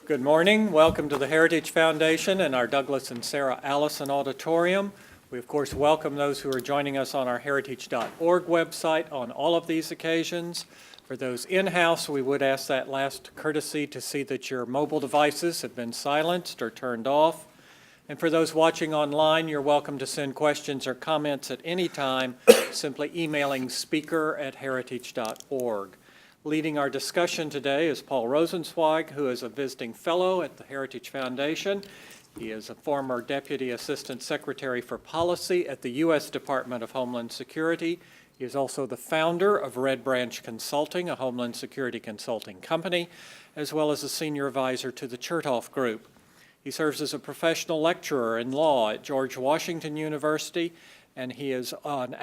Good morning. Welcome to the Heritage Foundation and our Douglas and Sarah Allison Auditorium. We, of course, welcome those who are joining us on our heritage.org website on all of these occasions. For those in-house, we would ask that last courtesy to see that your mobile devices have been silenced or turned off. And for those watching online, you're welcome to send questions or comments at any time, simply emailing speaker@heritage.org. Leading our discussion today is Paul Rosensweig, who is a visiting fellow at the Heritage Foundation. He is a former Deputy Assistant Secretary for Policy at the U.S. Department of Homeland Security. He is also the founder of Red Branch Consulting, a Homeland Security consulting company, as well as a senior advisor to the Chertoff Group. He serves as a professional lecturer in law at George Washington University, and he is an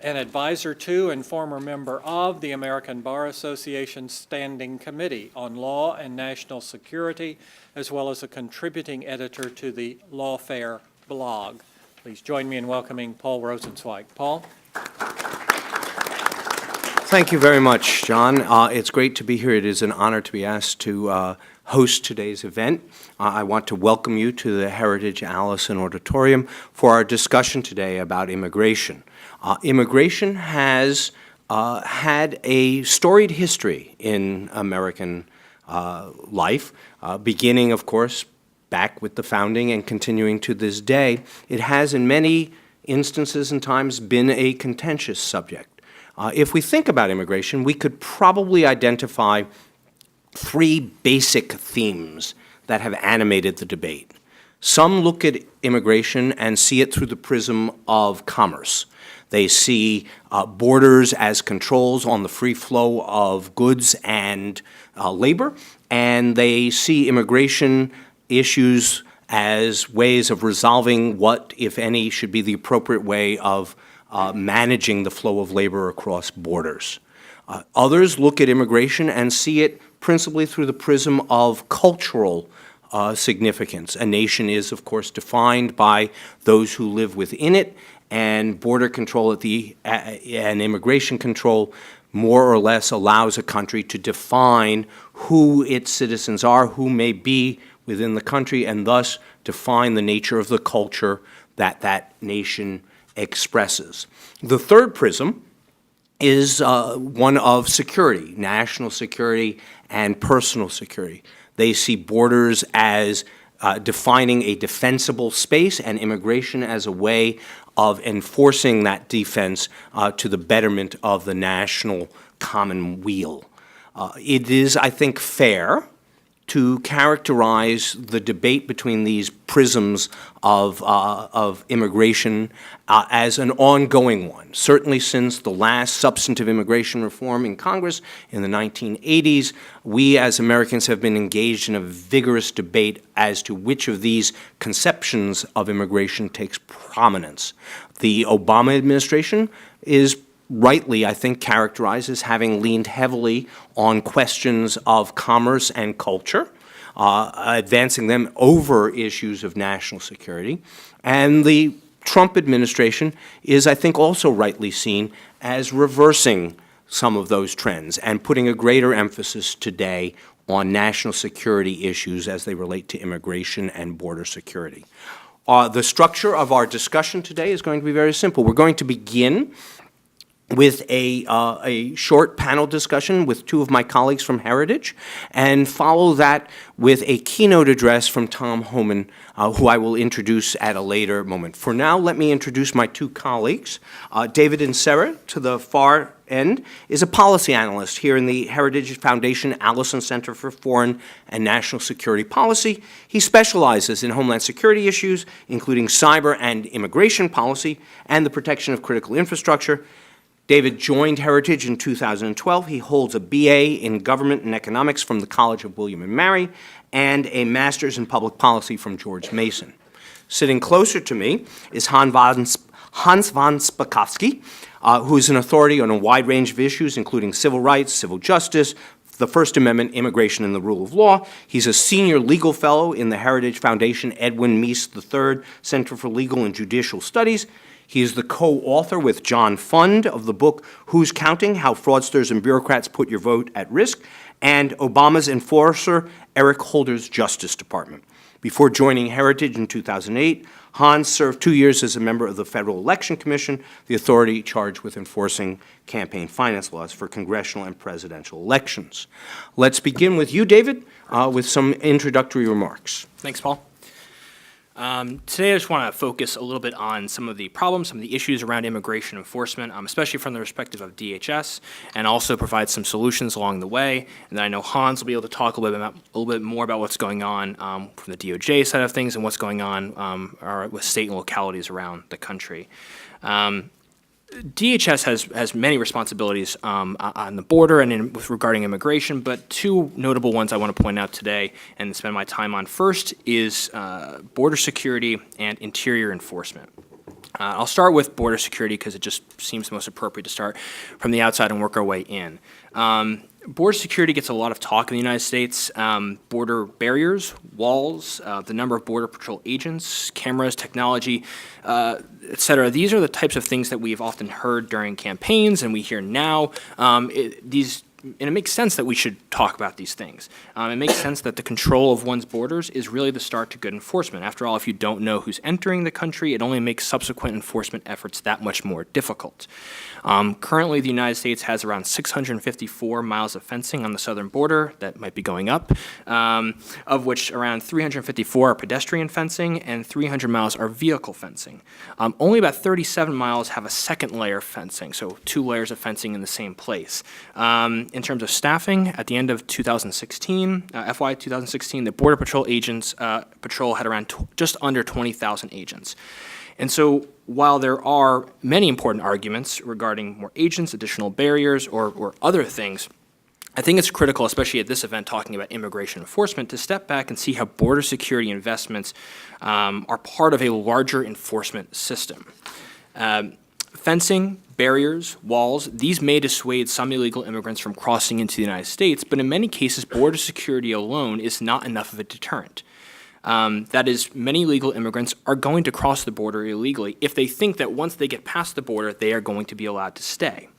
advisor to and former member of the American Bar Association's Standing Committee on Law and National Security, as well as a contributing editor to the Lawfare blog. Please join me in welcoming Paul Rosensweig. Paul? Thank you very much, John. It's great to be here. It is an honor to be asked to host today's event. I want to welcome you to the Heritage Allison Auditorium for our discussion today about immigration. Immigration has had a storied history in American life, beginning, of course, back with the founding and continuing to this day. It has, in many instances and times, been a contentious subject. If we think about immigration, we could probably identify three basic themes that have animated the debate. Some look at immigration and see it through the prism of commerce. They see borders as controls on the free flow of goods and labor, and they see immigration issues as ways of resolving what, if any, should be the appropriate way of managing the flow of labor across borders. Others look at immigration and see it principally through the prism of cultural significance. A nation is, of course, defined by those who live within it, and border control and immigration control more or less allows a country to define who its citizens are, who may be within the country, and thus define the nature of the culture that that nation expresses. The third prism is one of security, national security and personal security. They see borders as defining a defensible space and immigration as a way of enforcing that defense to the betterment of the national common weal. It is, I think, fair to characterize the debate between these prisms of immigration as an ongoing one. Certainly since the last substantive immigration reform in Congress in the 1980s, we as Americans have been engaged in a vigorous debate as to which of these conceptions of immigration takes prominence. The Obama administration is rightly, I think, characterized as having leaned heavily on questions of commerce and culture, advancing them over issues of national security. And the Trump administration is, I think, also rightly seen as reversing some of those trends and putting a greater emphasis today on national security issues as they relate to immigration and border security. The structure of our discussion today is going to be very simple. We're going to begin with a short panel discussion with two of my colleagues from Heritage, and follow that with a keynote address from Tom Holman, who I will introduce at a later moment. For now, let me introduce my two colleagues. David and Sarah, to the far end, is a policy analyst here in the Heritage Foundation Allison Center for Foreign and National Security Policy. He specializes in homeland security issues, including cyber and immigration policy, and the protection of critical infrastructure. David joined Heritage in 2012. He holds a BA in Government and Economics from the College of William & Mary and a Master's in Public Policy from George Mason. Sitting closer to me is Hans von Spakovsky, who is an authority on a wide range of issues, including civil rights, civil justice, the First Amendment, immigration, and the rule of law. He's a senior legal fellow in the Heritage Foundation Edwin Meese III Center for Legal and Judicial Studies. He is the co-author with John Fund of the book Who's Counting? How Fraudsters and Bureaucrats Put Your Vote at Risk, and Obama's Enforcer, Eric Holder's Justice Department. Before joining Heritage in 2008, Hans served 2 years as a member of the Federal Election Commission, the authority charged with enforcing campaign finance laws for congressional and presidential elections. Let's begin with you, David, with some introductory remarks. Thanks, Paul. Today I just want to focus a little bit on some of the problems, some of the issues around immigration enforcement, especially from the perspective of DHS, and also provide some solutions along the way. And then I know Hans will be able to talk a little bit more about what's going on from the DOJ side of things and what's going on with state and localities around the country. DHS has many responsibilities on the border and regarding immigration, but two notable ones I want to point out today and spend my time on. First is border security and interior enforcement. I'll start with border security because it just seems most appropriate to start from the outside and work our way in. Border security gets a lot of talk in the United States. Border barriers, walls, the number of Border Patrol agents, cameras, technology, et cetera. These are the types of things that we've often heard during campaigns and we hear now. And it makes sense that we should talk about these things. It makes sense that the control of one's borders is really the start to good enforcement. After all, if you don't know who's entering the country, it only makes subsequent enforcement efforts that much more difficult. Currently, the United States has around 654 miles of fencing on the southern border. That might be going up, of which around 354 are pedestrian fencing and 300 miles are vehicle fencing. Only about 37 miles have a second layer of fencing, so 2 layers of fencing in the same place. In terms of staffing, at the end of 2016, FY 2016, the Border Patrol agents patrol had around just under 20,000 agents. And so while there are many important arguments regarding more agents, additional barriers, or other things, I think it's critical, especially at this event talking about immigration enforcement, to step back and see how border security investments are part of a larger enforcement system. Fencing, barriers, walls, these may dissuade some illegal immigrants from crossing into the United States, but in many cases, border security alone is not enough of a deterrent. That is, many illegal immigrants are going to cross the border illegally if they think that once they get past the border, they are going to be allowed to stay.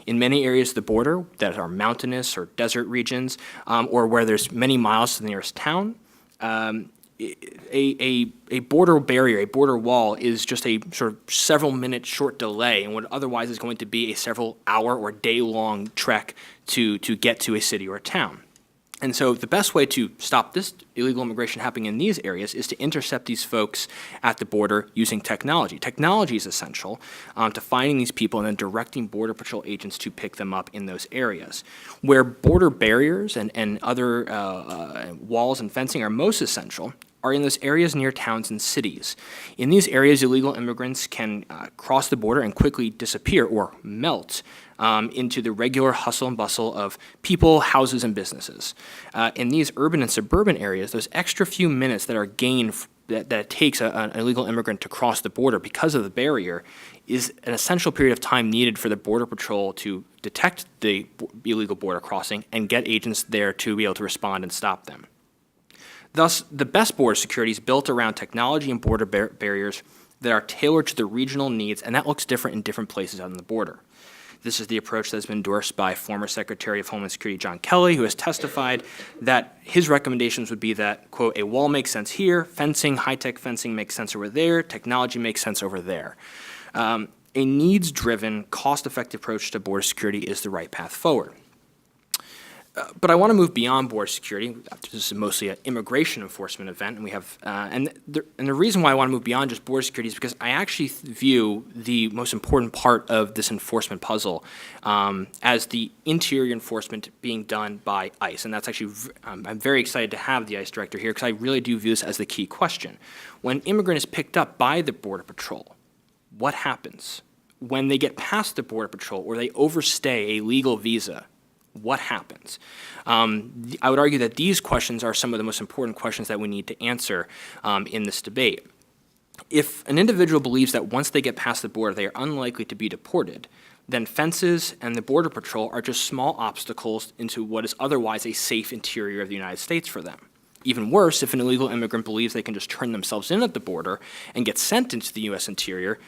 In many areas of the border that are mountainous or desert regions, or where there's many miles to the nearest town, a border barrier, a border wall, is just a sort of several-minute short delay in what otherwise is going to be a several-hour or day-long trek to get to a city or a town. And so the best way to stop this illegal immigration happening in these areas is to intercept these folks at the border using technology. Technology is essential to finding these people and then directing Border Patrol agents to pick them up in those areas. Where border barriers and other walls and fencing are most essential are in those areas near towns and cities. In these areas, illegal immigrants can cross the border and quickly disappear or melt into the regular hustle and bustle of people, houses, and businesses. In these urban and suburban areas, those extra few minutes that are gained that it takes an illegal immigrant to cross the border because of the barrier is an essential period of time needed for the Border Patrol to detect the illegal border crossing and get agents there to be able to respond and stop them. Thus, the best border security is built around technology and border barriers that are tailored to the regional needs, and that looks different in different places on the border. This is the approach that has been endorsed by former Secretary of Homeland Security John Kelly, who has testified that his recommendations would be that, quote, a wall makes sense here, fencing, high-tech fencing makes sense over there, technology makes sense over there. A needs-driven, cost-effective approach to border security is the right path forward. But I want to move beyond border security. This is mostly an immigration enforcement event, and we have, and the reason why I want to move beyond just border security is because I actually view the most important part of this enforcement puzzle as the interior enforcement being done by ICE, and that's actually, I'm very excited to have the ICE director here because I really do view this as the key question. When an immigrant is picked up by the Border Patrol, what happens? When they get past the Border Patrol or they overstay a legal visa, what happens? I would argue that these questions are some of the most important questions that we need to answer in this debate. If an individual believes that once they get past the border, they are unlikely to be deported, then fences and the Border Patrol are just small obstacles into what is otherwise a safe interior of the United States for them. Even worse, if an illegal immigrant believes they can just turn themselves in at the border and get sent into the U.S. interior,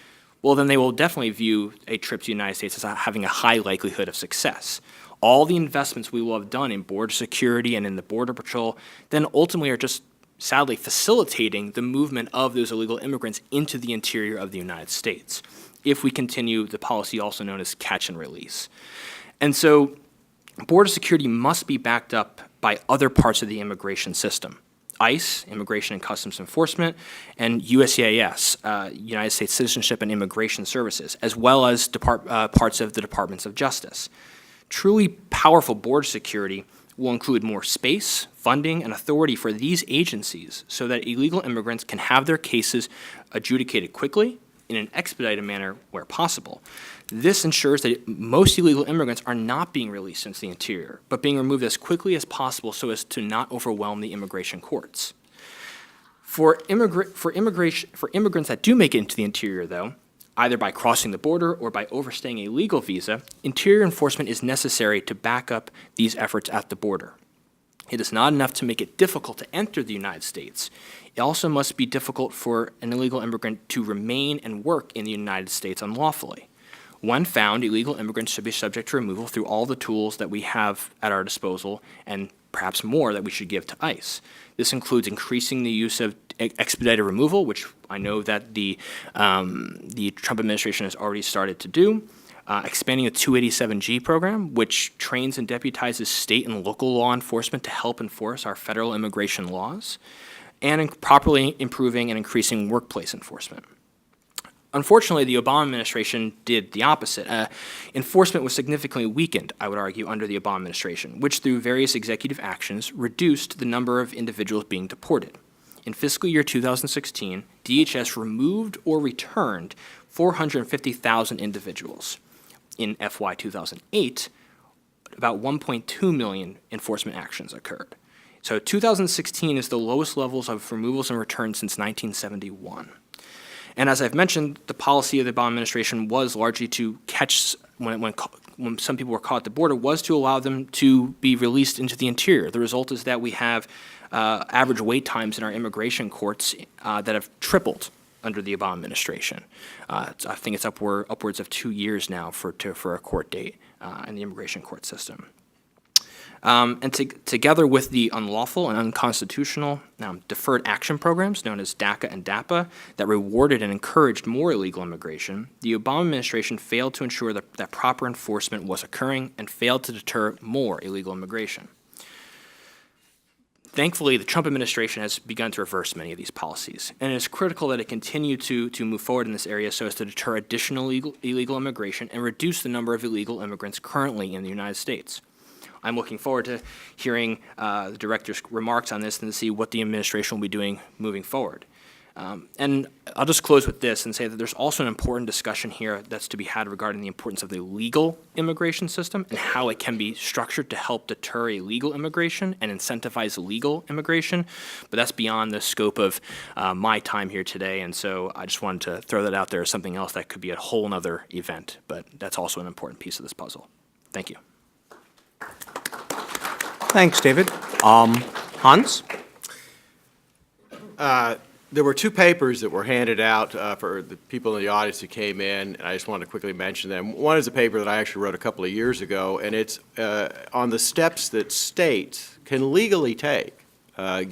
well, then they will definitely view a trip to the United States as having a high likelihood of success. All the investments we will have done in border security and in the Border Patrol then ultimately are just sadly facilitating the movement of those illegal immigrants into the interior of the United States, if we continue the policy also known as catch and release. And so border security must be backed up by other parts of the immigration system. ICE, Immigration and Customs Enforcement, and USCIS, United States Citizenship and Immigration Services, as well as parts of the Departments of Justice. Truly powerful border security will include more space, funding, and authority for these agencies so that illegal immigrants can have their cases adjudicated quickly in an expedited manner where possible. This ensures that most illegal immigrants are not being released into the interior, but being removed as quickly as possible so as to not overwhelm the immigration courts. For immigrants that do make it into the interior, though, either by crossing the border or by overstaying a legal visa, interior enforcement is necessary to back up these efforts at the border. It is not enough to make it difficult to enter the United States. It also must be difficult for an illegal immigrant to remain and work in the United States unlawfully. When found, illegal immigrants should be subject to removal through all the tools that we have at our disposal and perhaps more that we should give to ICE. This includes increasing the use of expedited removal, which I know that the Trump administration has already started to do, expanding the 287G program, which trains and deputizes state and local law enforcement to help enforce our federal immigration laws, and properly improving and increasing workplace enforcement. Unfortunately, the Obama administration did the opposite. Enforcement was significantly weakened, I would argue, under the Obama administration, which through various executive actions reduced the number of individuals being deported. In fiscal year 2016, DHS removed or returned 450,000 individuals. In FY 2008, about 1.2 million enforcement actions occurred. So 2016 is the lowest levels of removals and returns since 1971. And as I've mentioned, the policy of the Obama administration was largely to catch, when some people were caught at the border, was to allow them to be released into the interior. The result is that we have average wait times in our immigration courts that have tripled under the Obama administration. I think it's upwards of 2 years now for a court date in the immigration court system. And together with the unlawful and unconstitutional deferred action programs known as DACA and DAPA that rewarded and encouraged more illegal immigration, the Obama administration failed to ensure that proper enforcement was occurring and failed to deter more illegal immigration. Thankfully, the Trump administration has begun to reverse many of these policies, and it is critical that it continue to move forward in this area so as to deter additional illegal immigration and reduce the number of illegal immigrants currently in the United States. I'm looking forward to hearing the director's remarks on this and to see what the administration will be doing moving forward. And I'll just close with this and say that there's also an important discussion here that's to be had regarding the importance of the legal immigration system and how it can be structured to help deter illegal immigration and incentivize legal immigration. But that's beyond the scope of my time here today, and so I just wanted to throw that out there as something else that could be a whole nother event, but that's also an important piece of this puzzle. Thank you. Thanks, David. Hans? There were two papers that were handed out for the people in the audience who came in, and I just wanted to quickly mention them. One is a paper that I actually wrote a couple of years ago, and it's on the steps that states can legally take,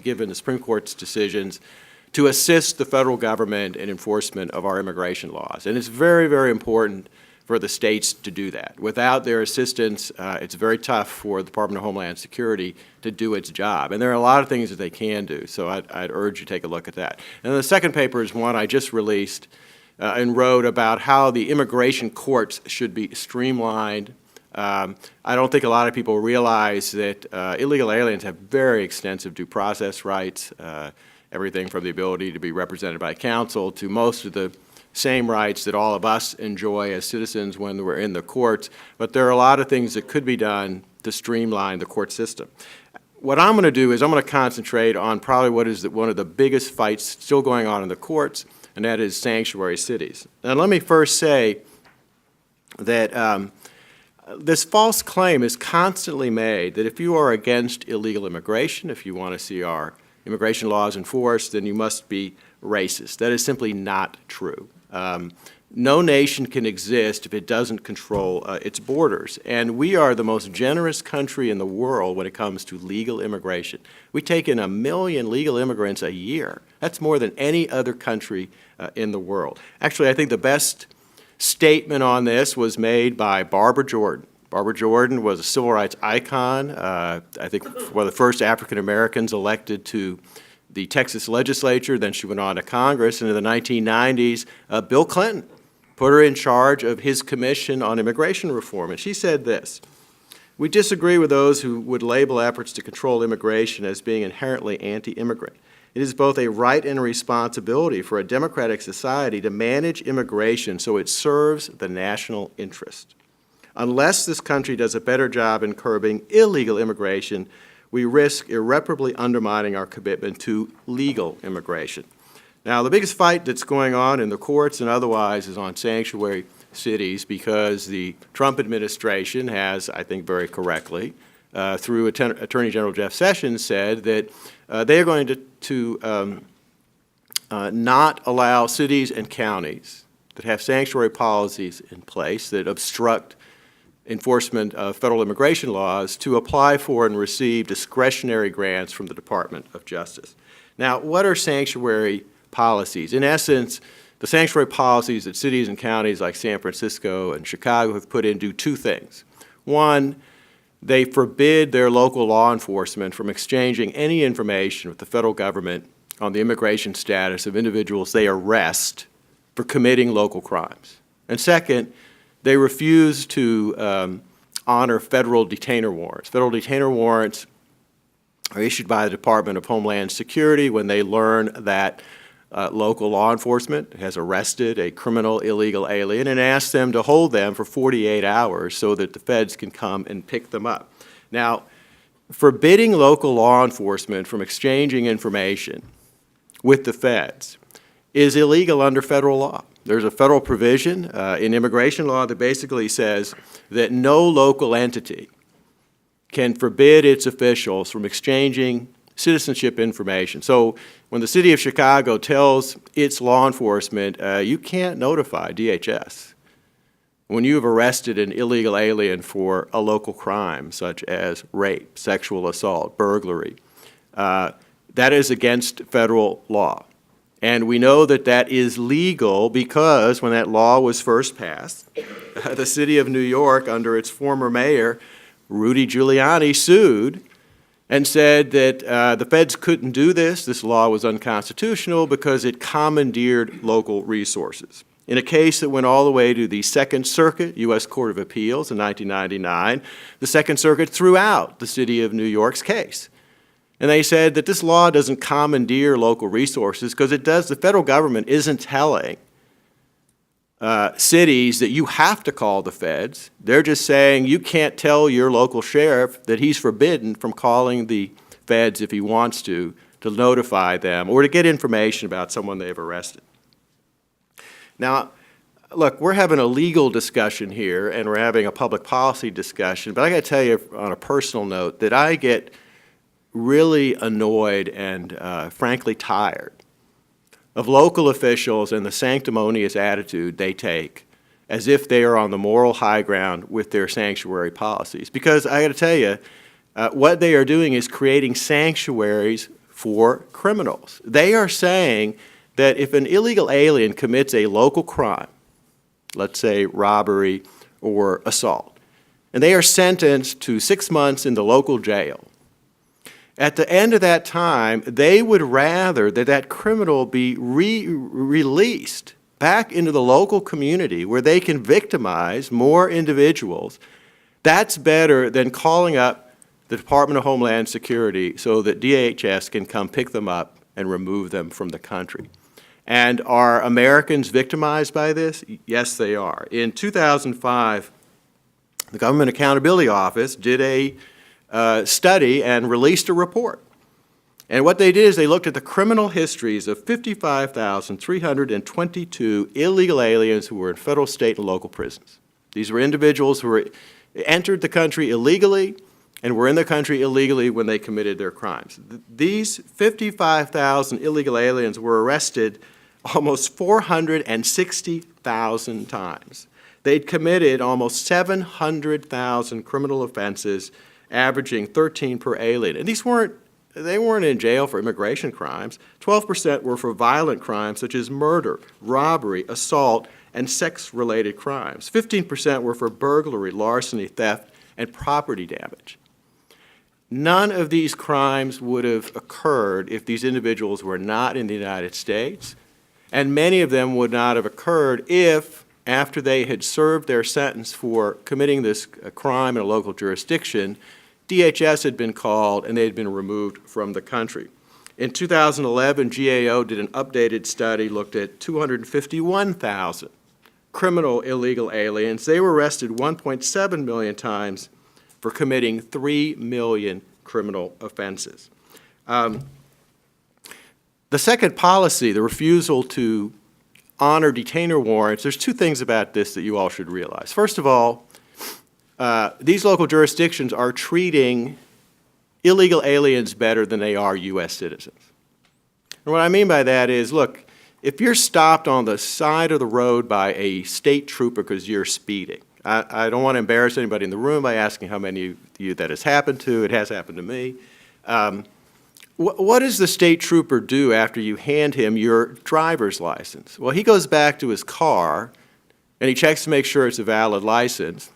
given the Supreme Court's decisions, to assist the federal government in enforcement of our immigration laws. And it's very, very important for the states to do that. Without their assistance, it's very tough for the Department of Homeland Security to do its job. And there are a lot of things that they can do, so I'd urge you to take a look at that. And the second paper is one I just released and wrote about how the immigration courts should be streamlined. I don't think a lot of people realize that illegal aliens have very extensive due process rights, everything from the ability to be represented by counsel to most of the same rights that all of us enjoy as citizens when we're in the courts, but there are a lot of things that could be done to streamline the court system. What I'm going to do is I'm going to concentrate on probably what is one of the biggest fights still going on in the courts, and that is sanctuary cities. And let me first say that this false claim is constantly made that if you are against illegal immigration, if you want to see our immigration laws enforced, then you must be racist. That is simply not true. No nation can exist if it doesn't control its borders. And we are the most generous country in the world when it comes to legal immigration. We take in 1 million legal immigrants a year. That's more than any other country in the world. Actually, I think the best statement on this was made by Barbara Jordan. Barbara Jordan was a civil rights icon, I think one of the first African Americans elected to the Texas legislature. Then she went on to Congress, and in the 1990s, Bill Clinton put her in charge of his commission on immigration reform. And she said this: "We disagree with those who would label efforts to control immigration as being inherently anti-immigrant. It is both a right and a responsibility for a democratic society to manage immigration so it serves the national interest. Unless this country does a better job in curbing illegal immigration, we risk irreparably undermining our commitment to legal immigration." Now, the biggest fight that's going on in the courts and otherwise is on sanctuary cities, because the Trump administration has, I think very correctly, through Attorney General Jeff Sessions, said that they are going to not allow cities and counties that have sanctuary policies in place that obstruct enforcement of federal immigration laws to apply for and receive discretionary grants from the Department of Justice. Now, what are sanctuary policies? In essence, the sanctuary policies that cities and counties like San Francisco and Chicago have put in do two things. One, they forbid their local law enforcement from exchanging any information with the federal government on the immigration status of individuals they arrest for committing local crimes. And second, they refuse to honor federal detainer warrants. Federal detainer warrants are issued by the Department of Homeland Security when they learn that local law enforcement has arrested a criminal illegal alien and asks them to hold them for 48 hours so that the feds can come and pick them up. Now, forbidding local law enforcement from exchanging information with the feds is illegal under federal law. There's a federal provision in immigration law that basically says that no local entity can forbid its officials from exchanging citizenship information. So when the city of Chicago tells its law enforcement, you can't notify DHS when you have arrested an illegal alien for a local crime such as rape, sexual assault, burglary, that is against federal law. And we know that that is legal because when that law was first passed, the city of New York, under its former mayor, Rudy Giuliani, sued and said that the feds couldn't do this. This law was unconstitutional because it commandeered local resources. In a case that went all the way to the Second Circuit, U.S. Court of Appeals in 1999, the Second Circuit threw out the city of New York's case. And they said that this law doesn't commandeer local resources because it does. The federal government isn't telling cities that you have to call the feds. They're just saying you can't tell your local sheriff that he's forbidden from calling the feds if he wants to notify them or to get information about someone they've arrested. Now, look, we're having a legal discussion here and we're having a public policy discussion, but I got to tell you on a personal note that I get really annoyed and frankly tired of local officials and the sanctimonious attitude they take as if they are on the moral high ground with their sanctuary policies. Because I got to tell you, what they are doing is creating sanctuaries for criminals. They are saying that if an illegal alien commits a local crime, let's say robbery or assault, and they are sentenced to 6 months in the local jail, at the end of that time, they would rather that that criminal be released back into the local community where they can victimize more individuals. That's better than calling up the Department of Homeland Security so that DHS can come pick them up and remove them from the country. And are Americans victimized by this? Yes, they are. In 2005, the Government Accountability Office did a study and released a report. And what they did is they looked at the criminal histories of 55,322 illegal aliens who were in federal, state, and local prisons. These were individuals who entered the country illegally and were in the country illegally when they committed their crimes. These 55,000 illegal aliens were arrested almost 460,000 times. They'd committed almost 700,000 criminal offenses, averaging 13 per alien. And they weren't in jail for immigration crimes. 12% were for violent crimes such as murder, robbery, assault, and sex-related crimes. 15% were for burglary, larceny, theft, and property damage. None of these crimes would have occurred if these individuals were not in the United States, and many of them would not have occurred if, after they had served their sentence for committing this crime in a local jurisdiction, DHS had been called and they had been removed from the country. In 2011, GAO did an updated study, looked at 251,000 criminal illegal aliens. They were arrested 1.7 million times for committing 3 million criminal offenses. The second policy, the refusal to honor detainer warrants, there's two things about this that you all should realize. First of all, these local jurisdictions are treating illegal aliens better than they are U.S. citizens. And what I mean by that is, look, if you're stopped on the side of the road by a state trooper because you're speeding, I don't want to embarrass anybody in the room by asking how many of you that has happened to. It has happened to me. What does the state trooper do after you hand him your driver's license? Well, he goes back to his car and he checks to make sure it's a valid license.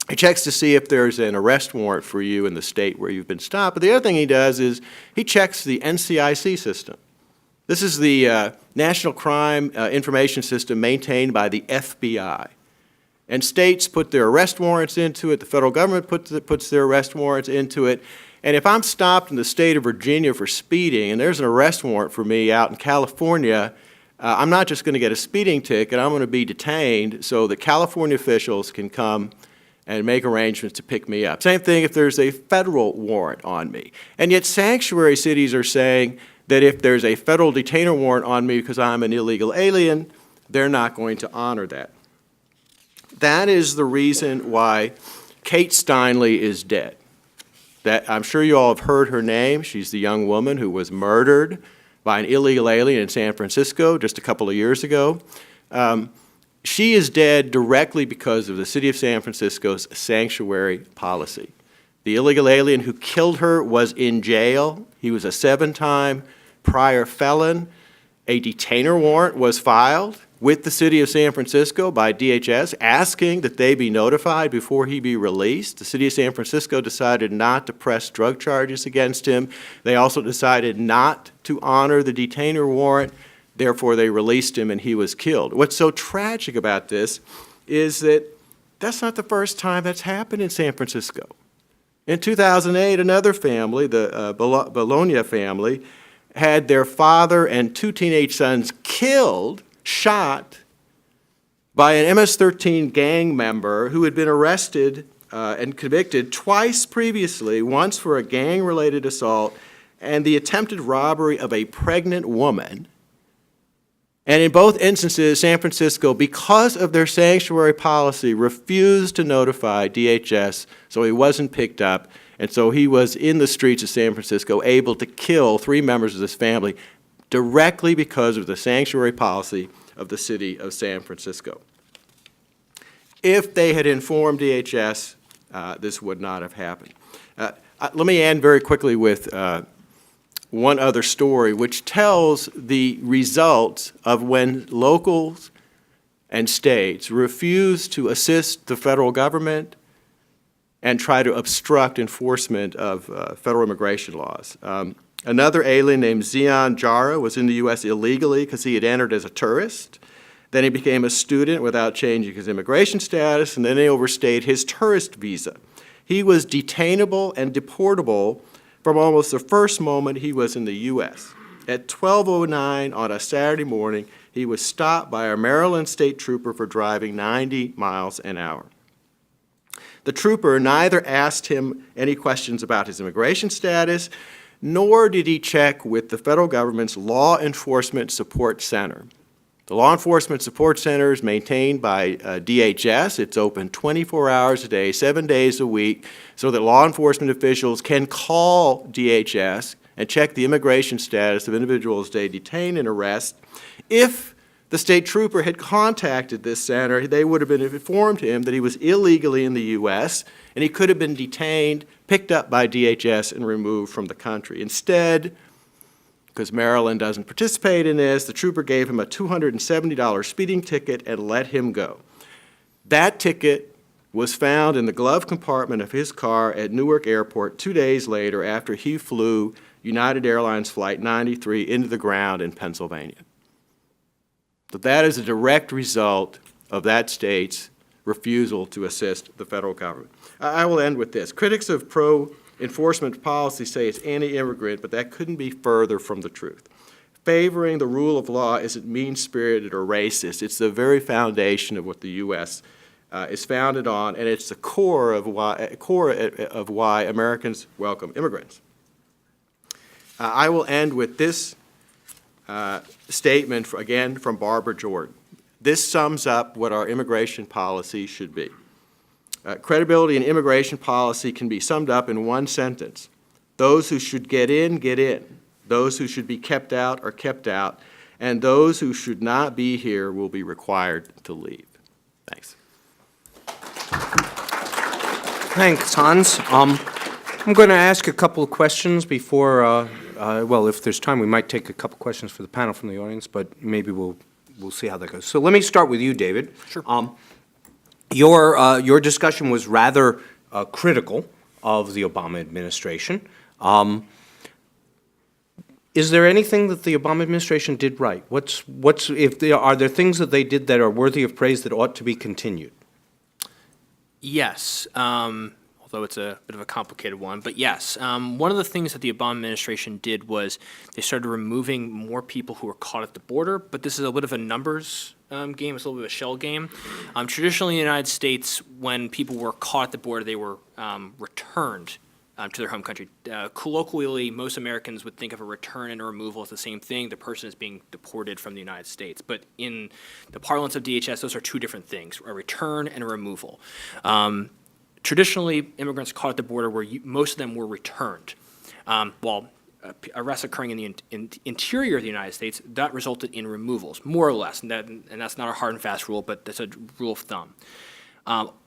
He checks to see if there's an arrest warrant for you in the state where you've been stopped. But the other thing he does is he checks the NCIC system. This is the National Crime Information System maintained by the FBI. And states put their arrest warrants into it. The federal government puts their arrest warrants into it. And if I'm stopped in the state of Virginia for speeding and there's an arrest warrant for me out in California, I'm not just going to get a speeding ticket. I'm going to be detained so that California officials can come and make arrangements to pick me up. Same thing if there's a federal warrant on me. And yet sanctuary cities are saying that if there's a federal detainer warrant on me because I'm an illegal alien, they're not going to honor that. That is the reason why Kate Steinle is dead. That I'm sure you all have heard her name. She's the young woman who was murdered by an illegal alien in San Francisco just a couple of years ago. She is dead directly because of the city of San Francisco's sanctuary policy. The illegal alien who killed her was in jail. He was a 7-time prior felon. A detainer warrant was filed with the city of San Francisco by DHS asking that they be notified before he be released. The city of San Francisco decided not to press drug charges against him. They also decided not to honor the detainer warrant. Therefore, they released him and he was killed. What's so tragic about this is that that's not the first time that's happened in San Francisco. In 2008, another family, the Bologna family, had their father and 2 teenage sons killed, shot, by an MS-13 gang member who had been arrested and convicted twice previously, once for a gang-related assault and the attempted robbery of a pregnant woman. And in both instances, San Francisco, because of their sanctuary policy, refused to notify DHS, so he wasn't picked up. And so he was in the streets of San Francisco able to kill 3 members of this family directly because of the sanctuary policy of the city of San Francisco. If they had informed DHS, this would not have happened. Let me end very quickly with one other story, which tells the results of when locals and states refuse to assist the federal government and try to obstruct enforcement of federal immigration laws. Another alien named Zion Jara was in the U.S. illegally because he had entered as a tourist. Then he became a student without changing his immigration status, and then they overstayed his tourist visa. He was detainable and deportable from almost the first moment he was in the U.S. At 12:09 on a Saturday morning, he was stopped by a Maryland state trooper for driving 90 miles an hour. The trooper neither asked him any questions about his immigration status, nor did he check with the federal government's Law Enforcement Support Center. The Law Enforcement Support Center is maintained by DHS. It's open 24 hours a day, 7 days a week, so that law enforcement officials can call DHS and check the immigration status of individuals they detain and arrest. If the state trooper had contacted this center, they would have been informed him that he was illegally in the U.S. and he could have been detained, picked up by DHS, and removed from the country. Instead, because Maryland doesn't participate in this, the trooper gave him a $270 speeding ticket and let him go. That ticket was found in the glove compartment of his car at Newark Airport 2 days later after he flew United Airlines Flight 93 into the ground in Pennsylvania. But that is a direct result of that state's refusal to assist the federal government. I will end with this. Critics of pro-enforcement policy say it's anti-immigrant, but that couldn't be further from the truth. Favoring the rule of law isn't mean-spirited or racist. It's the very foundation of what the U.S. Is founded on, and it's the core of why Americans welcome immigrants. I will end with this statement, again, from Barbara Jordan. This sums up what our immigration policy should be. Credibility in immigration policy can be summed up in one sentence. Those who should get in, get in. Those who should be kept out are kept out. And those who should not be here will be required to leave. Thanks. Thanks, Hans. I'm going to ask a couple of questions before, well, if there's time, we might take a couple questions for the panel from the audience, but maybe we'll see how that goes. So let me start with you, David. Sure. Your discussion was rather critical of the Obama administration. Is there anything that the Obama administration did right? Are there things that they did that are worthy of praise that ought to be continued? Yes, although it's a bit of a complicated one, but yes. One of the things that the Obama administration did was they started removing more people who were caught at the border, but this is a bit of a numbers game. It's a little bit of a shell game. Traditionally in the United States, when people were caught at the border, they were returned to their home country. Colloquially, most Americans would think of a return and a removal as the same thing. The person is being deported from the United States. But in the parlance of DHS, those are two different things, a return and a removal. Traditionally, immigrants caught at the border, most of them were returned. While arrests occurring in the interior of the United States, that resulted in removals, more or less. And that's not a hard and fast rule, but that's a rule of thumb.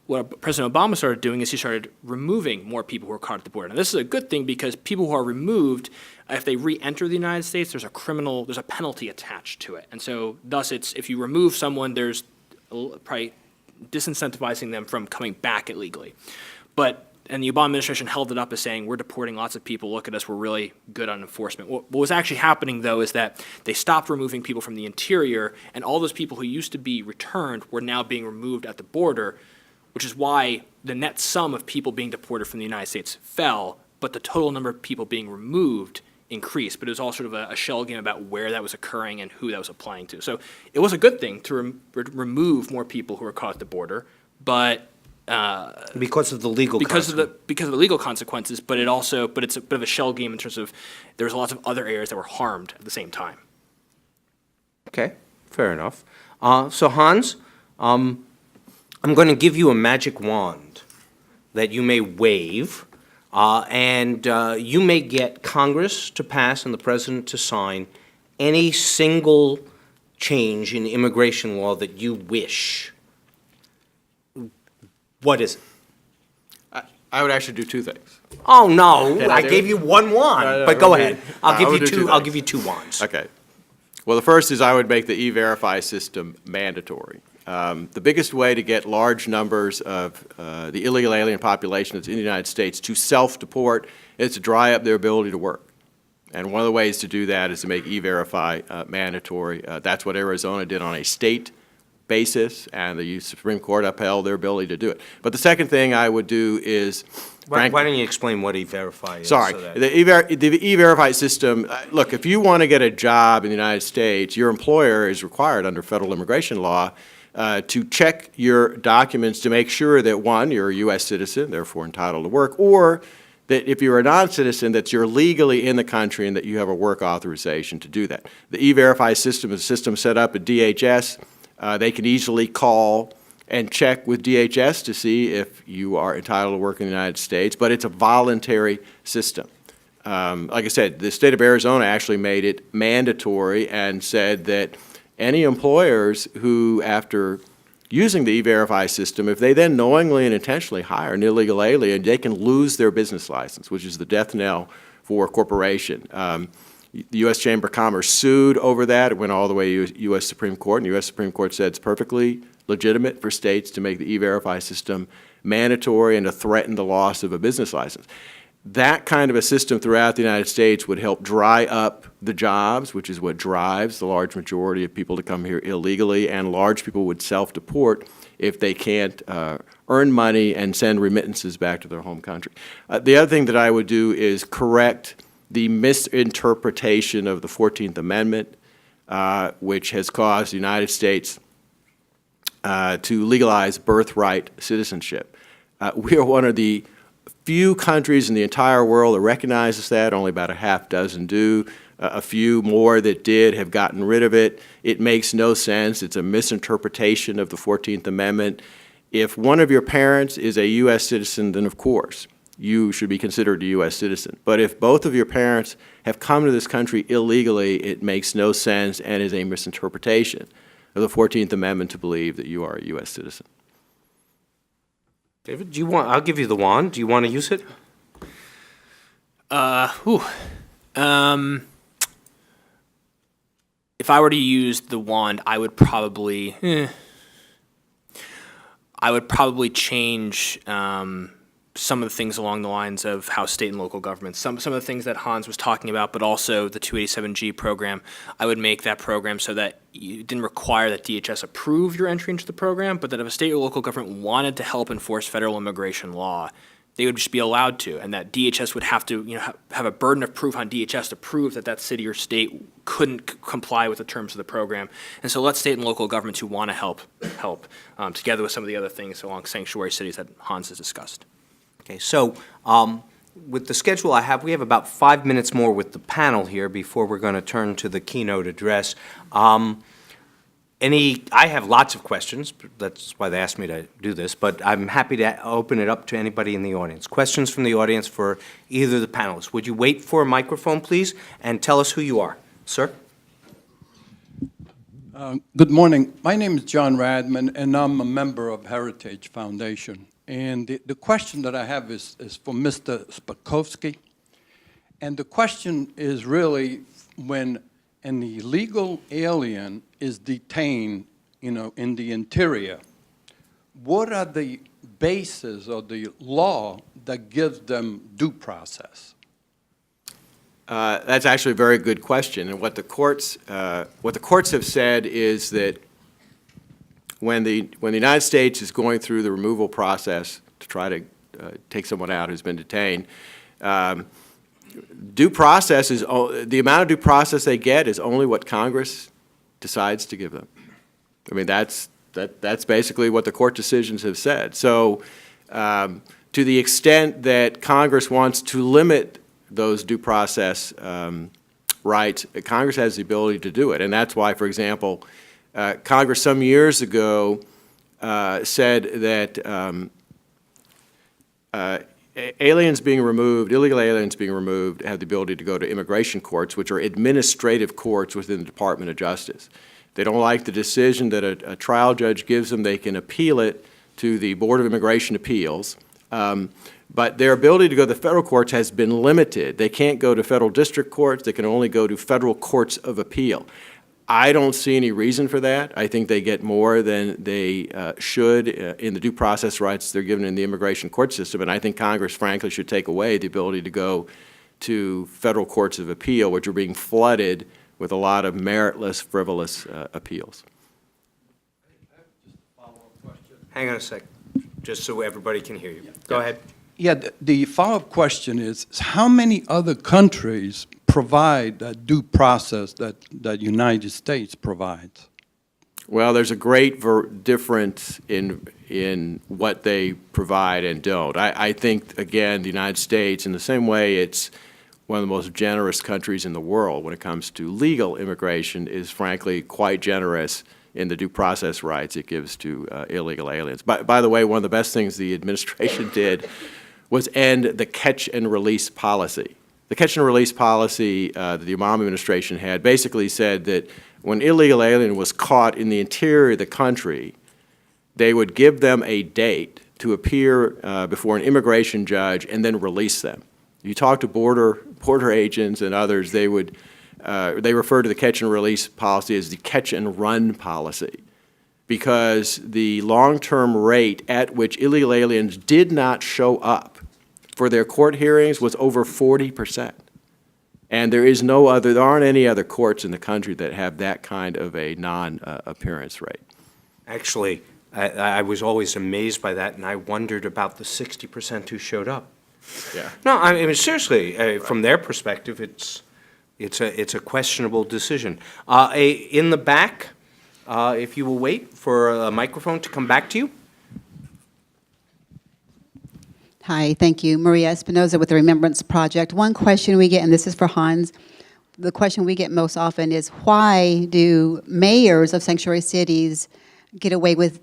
What President Obama started doing is he started removing more people who are caught at the border. Now, this is a good thing because people who are removed, if they re-enter the United States, there's a penalty attached to it. And so, thus, if you remove someone, there's probably disincentivizing them from coming back illegally. And the Obama administration held it up as saying, we're deporting lots of people, look at us, we're really good on enforcement. What was actually happening, though, is that they stopped removing people from the interior, and all those people who used to be returned were now being removed at the border, which is why the net sum of people being deported from the United States fell, but the total number of people being removed increased. But it was all sort of a shell game about where that was occurring and who that was applying to. So it was a good thing to remove more people who were caught at the border, but because of the legal because of the legal consequences. But it's a bit of a shell game in terms of there's lots of other areas that were harmed at the same time. Okay, fair enough. So Hans, I'm going to give you a magic wand that you may wave, and you may get Congress to pass and the President to sign any single change in immigration law that you wish. What is it? I would actually do two things. Oh, no, Can I do gave it? you one wand, No, but go okay. ahead. I'll things. give you two wands. Okay. Well, the first is I would make the E-Verify system mandatory. The biggest way to get large numbers of the illegal alien population that's in the United States to self-deport is to dry up their ability to work. And one of the ways to do that is to make E-Verify mandatory. That's what Arizona did on a state basis, and the Supreme Court upheld their ability to do it. But the second thing I would do is... Why don't you explain what E-Verify is? Sorry. The E-Verify system, look, if you want to get a job in the United States, your employer is required under federal immigration law to check your documents to make sure that, one, you're a U.S. citizen, therefore entitled to work, or that if you're a non-citizen, that you're legally in the country and that you have a work authorization to do that. The E-Verify system is a system set up at DHS. They can easily call and check with DHS to see if you are entitled to work in the United States, but it's a voluntary system. Like I said, the state of Arizona actually made it mandatory and said that any employers who, after using the E-Verify system, if they then knowingly and intentionally hire an illegal alien, they can lose their business license, which is the death knell for a corporation. The U.S. Chamber of Commerce sued over that. It went all the way to U.S. Supreme Court, and the U.S. Supreme Court said it's perfectly legitimate for states to make the E-Verify system mandatory and to threaten the loss of a business license. That kind of a system throughout the United States would help dry up the jobs, which is what drives the large majority of people to come here illegally, and large people would self-deport if they can't earn money and send remittances back to their home country. The other thing that I would do is correct the misinterpretation of the 14th Amendment, which has caused the United States to legalize birthright citizenship. We are one of the few countries in the entire world that recognizes that. Only about a half dozen do. A few more that did have gotten rid of it. It makes no sense. It's a misinterpretation of the 14th Amendment. If one of your parents is a U.S. citizen, then of course you should be considered a U.S. citizen. But if both of your parents have come to this country illegally, it makes no sense and is a misinterpretation of the 14th Amendment to believe that you are a U.S. citizen. David, do you want, I'll give you the wand. Do you want to use it? If I were to use the wand, I would probably change some of the things along the lines of how state and local governments, some of the things that Hans was talking about, but also the 287G program, I would make that program so that you didn't require that DHS approve your entry into the program, but that if a state or local government wanted to help enforce federal immigration law, they would just be allowed to, and that DHS would have to, have a burden of proof on DHS to prove that that city or state couldn't comply with the terms of the program. And so let state and local governments who want to help, together with some of the other things along sanctuary cities that Hans has discussed. Okay, so with the schedule I have, we have about 5 minutes more with the panel here before we're going to turn to the keynote address. I have lots of questions. That's why they asked me to do this, but I'm happy to open it up to anybody in the audience. Questions from the audience for either of the panelists. Would you wait for a microphone, please, and tell us who you are? Sir? Good morning. My name is John Radman, and I'm a member of Heritage Foundation. And the question that I have is for Mr. Spakowski. And the question is really, when an illegal alien is detained, in the interior, what are the bases of the law that gives them due process? That's actually a very good question. And what the courts have said is that when the United States is going through the removal process to try to take someone out who's been detained, due process is the amount of due process they get is only what Congress decides to give them. I mean, that's basically what the court decisions have said. So to the extent that Congress wants to limit those due process rights, Congress has the ability to do it. And that's why, for example, Congress some years ago said that aliens being removed, illegal aliens being removed, have the ability to go to immigration courts, which are administrative courts within the Department of Justice. If they don't like the decision that a trial judge gives them, they can appeal it to the Board of Immigration Appeals. But their ability to go to the federal courts has been limited. They can't go to federal district courts. They can only go to federal courts of appeal. I don't see any reason for that. I think they get more than they should in the due process rights they're given in the immigration court system, and I think Congress, frankly, should take away the ability to go to federal courts of appeal, which are being flooded with a lot of meritless, frivolous appeals. Hang on a sec, just so everybody can hear you. Go ahead. Yeah, the follow-up question is, how many other countries provide that due process that United States provides? Well, there's a great difference in what they provide and don't. I think, again, the United States, in the same way it's one of the most generous countries in the world when it comes to legal immigration, is frankly quite generous in the due process rights it gives to illegal aliens. By the way, one of the best things the administration did was end the catch and release policy the catch and release policy that the Obama administration had basically said that when illegal alien was caught in the interior of the country, they would give them a date to appear before an immigration judge and then release them. You talk to border agents and others, they refer to the catch and release policy as the catch and run policy, because the long-term rate at which illegal aliens did not show up for their court hearings was over 40%. And there aren't any other courts in the country that have that kind of a non-appearance rate. Actually, I was always amazed by that, and I wondered about the 60% who showed up. yeah. No, I mean, seriously, from their perspective, it's a questionable decision. In the back, if you will wait for a microphone to come back to you. Hi, thank you. Maria Espinoza with the Remembrance Project. One question we get, and this is for Hans, the question we get most often is, why do mayors of sanctuary cities get away with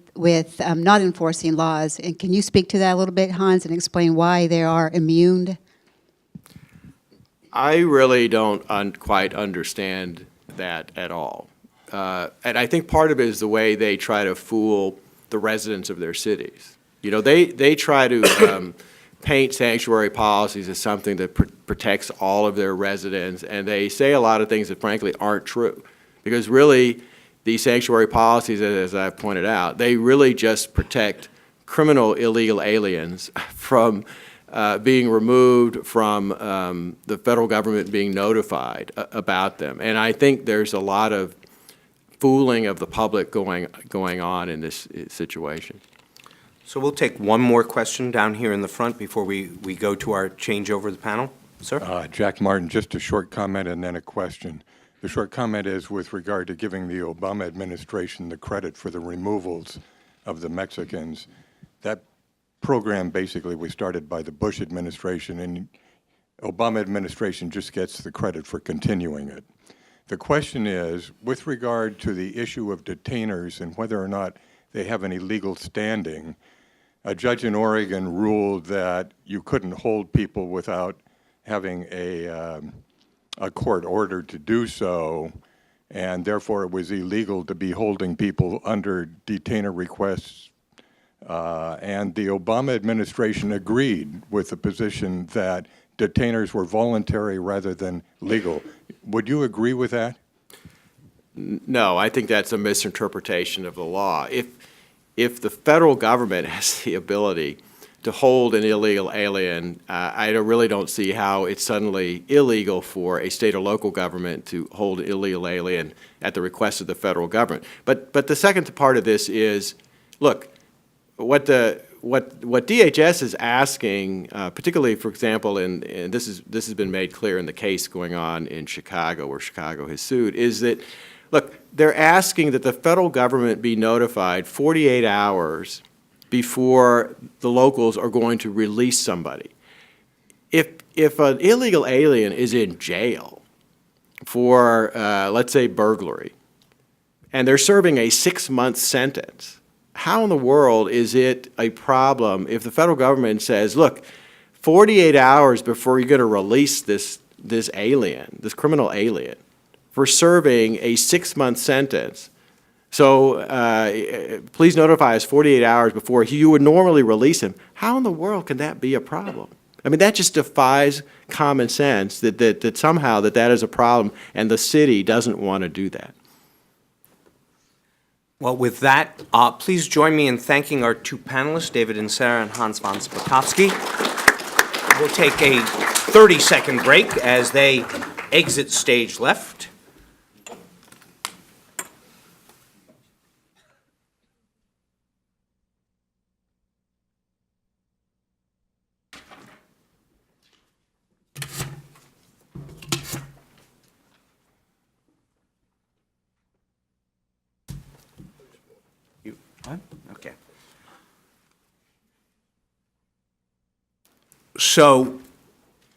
not enforcing laws? And can you speak to that a little bit, Hans, and explain why they are immune? I really don't quite understand that at all. And I think part of it is the way they try to fool the residents of their cities. You know, they try to paint sanctuary policies as something that protects all of their residents, and they say a lot of things that frankly aren't true. Because really, these sanctuary policies, as I've pointed out, they really just protect criminal illegal aliens from being removed, from the federal government being notified about them. And I think there's a lot of fooling of the public going on in this situation. So we'll take one more question down here in the front before we go to our changeover of the panel. Sir? Jack Martin, just a short comment and then a question. The short comment is with regard to giving the Obama administration the credit for the removals of the Mexicans. That program basically was started by the Bush administration, and Obama administration just gets the credit for continuing it. The question is, with regard to the issue of detainers and whether or not they have any legal standing, a judge in Oregon ruled that you couldn't hold people without having a court order to do so, and therefore it was illegal to be holding people under detainer requests. And the Obama administration agreed with the position that detainers were voluntary rather than legal. Would you agree with that? No, I think that's a misinterpretation of the law. If the federal government has the ability to hold an illegal alien, I really don't see how it's suddenly illegal for a state or local government to hold an illegal alien at the request of the federal government. But the second part of this is, look, what DHS is asking, particularly, for example, and this has been made clear in the case going on in Chicago, where Chicago has sued, is that, look, they're asking that the federal government be notified 48 hours before the locals are going to release somebody. If an illegal alien is in jail for, let's say, burglary, and they're serving a 6-month sentence, how in the world is it a problem if the federal government says, look, 48 hours before you're going to release this alien, this criminal alien, for serving a 6-month sentence, so please notify us 48 hours before you would normally release him. How in the world can that be a problem? I mean, that just defies common sense that somehow that is a problem, and the city doesn't want to do that. Well, with that, please join me in thanking our two panelists, David Insera and Hans von Spakovsky. We'll take a 30-second break as they exit stage left. Okay. So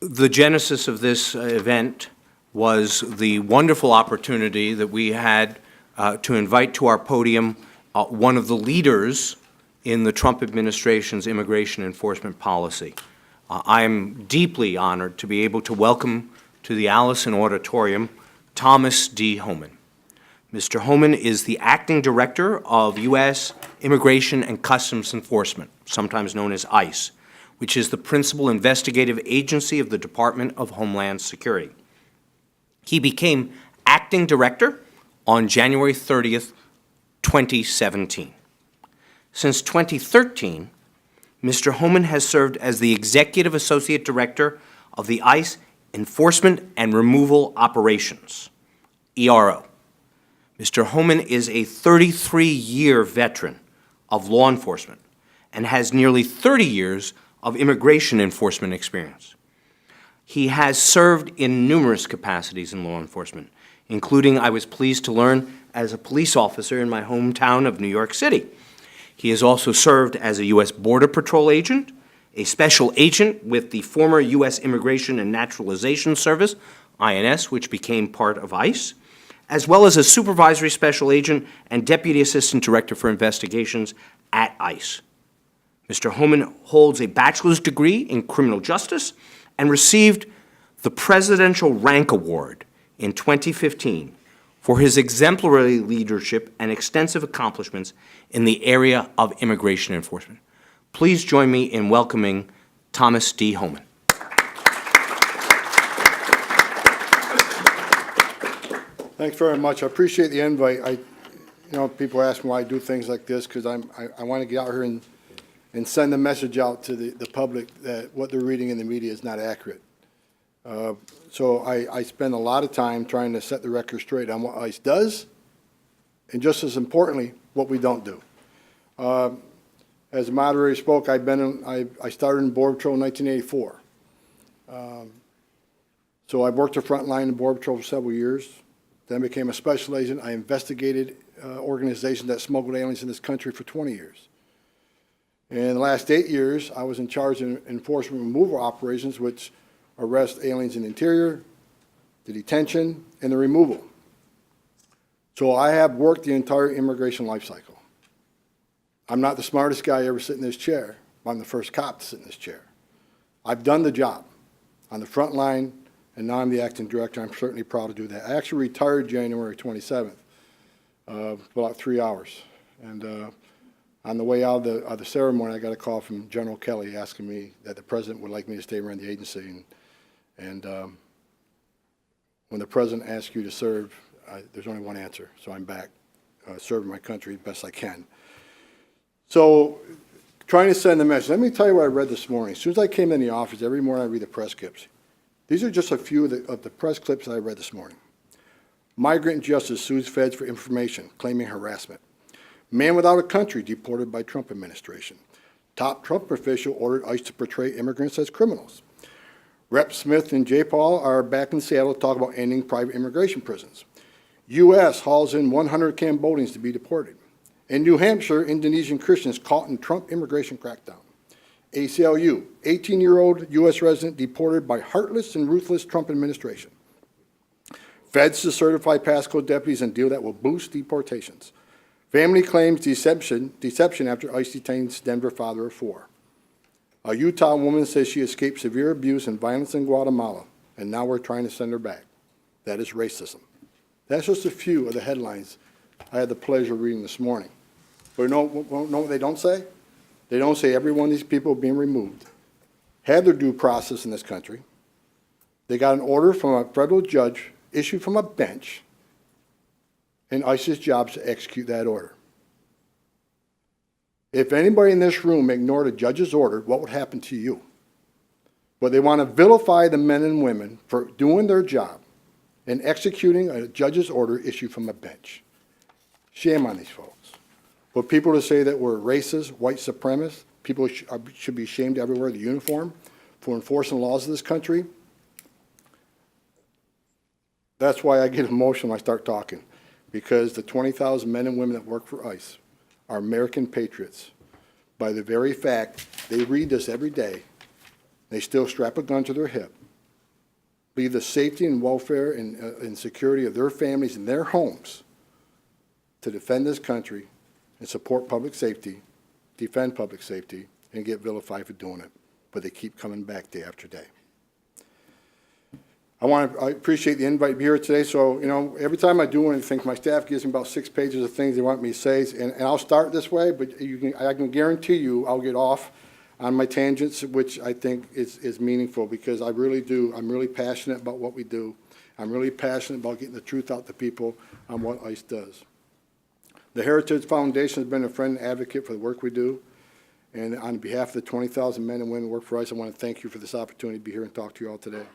the genesis of this event was the wonderful opportunity that we had to invite to our podium one of the leaders in the Trump administration's immigration enforcement policy. I am deeply honored to be able to welcome to the Allison Auditorium Thomas D. Holman. Mr. Holman is the Acting Director of U.S. Immigration and Customs Enforcement, sometimes known as ICE, which is the principal investigative agency of the Department of Homeland Security. He became Acting Director on January 30th, 2017. Since 2013, Mr. Holman has served as the Executive Associate Director of the ICE Enforcement and Removal Operations, ERO. Mr. Holman is a 33-year veteran of law enforcement and has nearly 30 years of immigration enforcement experience. He has served in numerous capacities in law enforcement, including, I was pleased to learn, as a police officer in my hometown of New York City. He has also served as a U.S. Border Patrol agent, a special agent with the former U.S. Immigration and Naturalization Service, INS, which became part of ICE, as well as a supervisory special agent and deputy assistant director for investigations at ICE. Mr. Holman holds a bachelor's degree in criminal justice and received the Presidential Rank Award in 2015 for his exemplary leadership and extensive accomplishments in the area of immigration enforcement. Please join me in welcoming Thomas D. Holman. Thanks very much. I appreciate the invite. People ask me why I do things like this because I want to get out here and send a message out to the public that what they're reading in the media is not accurate. So I spend a lot of time trying to set the record straight on what ICE does, and just as importantly, what we don't do. As the moderator spoke, I started in Border Patrol in 1984. So I worked the front line in Border Patrol for several years, then became a special agent. I investigated organizations that smuggled aliens in this country for 20 years. In the last 8 years, I was in charge of enforcement removal operations, which arrest aliens in the interior, the detention, and the removal. So I have worked the entire immigration life cycle. I'm not the smartest guy ever sitting in this chair. I'm the first cop to sit in this chair. I've done the job on the front line, and now I'm the acting director. I'm certainly proud to do that. I actually retired January 27th, for about 3 hours. And on the way out of the ceremony, I got a call from General Kelly asking me that the president would like me to stay around the agency. And when the president asks you to serve, there's only one answer. So I'm back serving my country the best I can. So trying to send the message. Let me tell you what I read this morning. As soon as I came in the office, every morning I read the press clips. These are just a few of the press clips I read this morning. Migrant justice sues feds for information, claiming harassment. Man without a country deported by Trump administration. Top Trump official ordered ICE to portray immigrants as criminals. Rep. Smith and J. Paul are back in Seattle to talk about ending private immigration prisons. U.S. hauls in 100 Cambodians to be deported. In New Hampshire, Indonesian Christians caught in Trump immigration crackdown. ACLU, 18-year-old U.S. resident deported by heartless and ruthless Trump administration. Feds to certify passcode deputies and deal that will boost deportations. Family claims deception after ICE detains Denver father of 4. A Utah woman says she escaped severe abuse and violence in Guatemala, and now we're trying to send her back. That is racism. That's just a few of the headlines I had the pleasure of reading this morning. But know what they don't say? They don't say every one of these people being removed had their due process in this country. They got an order from a federal judge issued from a bench, and ICE's job is to execute that order. If anybody in this room ignored a judge's order, what would happen to you? But they want to vilify the men and women for doing their job and executing a judge's order issued from a bench. Shame on these folks. For people to say that we're racist, white supremacists, people should be ashamed to ever wear the uniform for enforcing the laws of this country. That's why I get emotional when I start talking, because the 20,000 men and women that work for ICE are American patriots. By the very fact they read this every day, they still strap a gun to their hip, leave the safety and welfare and security of their families and their homes to defend this country and support public safety, defend public safety, and get vilified for doing it. but they keep coming back day after day. I appreciate the invite to be here today. So, you know, every time I do anything, my staff gives me about 6 pages of things they want me to say, and I'll start this way, but I can guarantee you I'll get off on my tangents, which I think is meaningful, because I really do. I'm really passionate about what we do. I'm really passionate about getting the truth out to people on what ICE does. The Heritage Foundation has been a friend and advocate for the work we do, and on behalf of the 20,000 men and women who work for ICE, I want to thank you for this opportunity to be here and talk to you all today.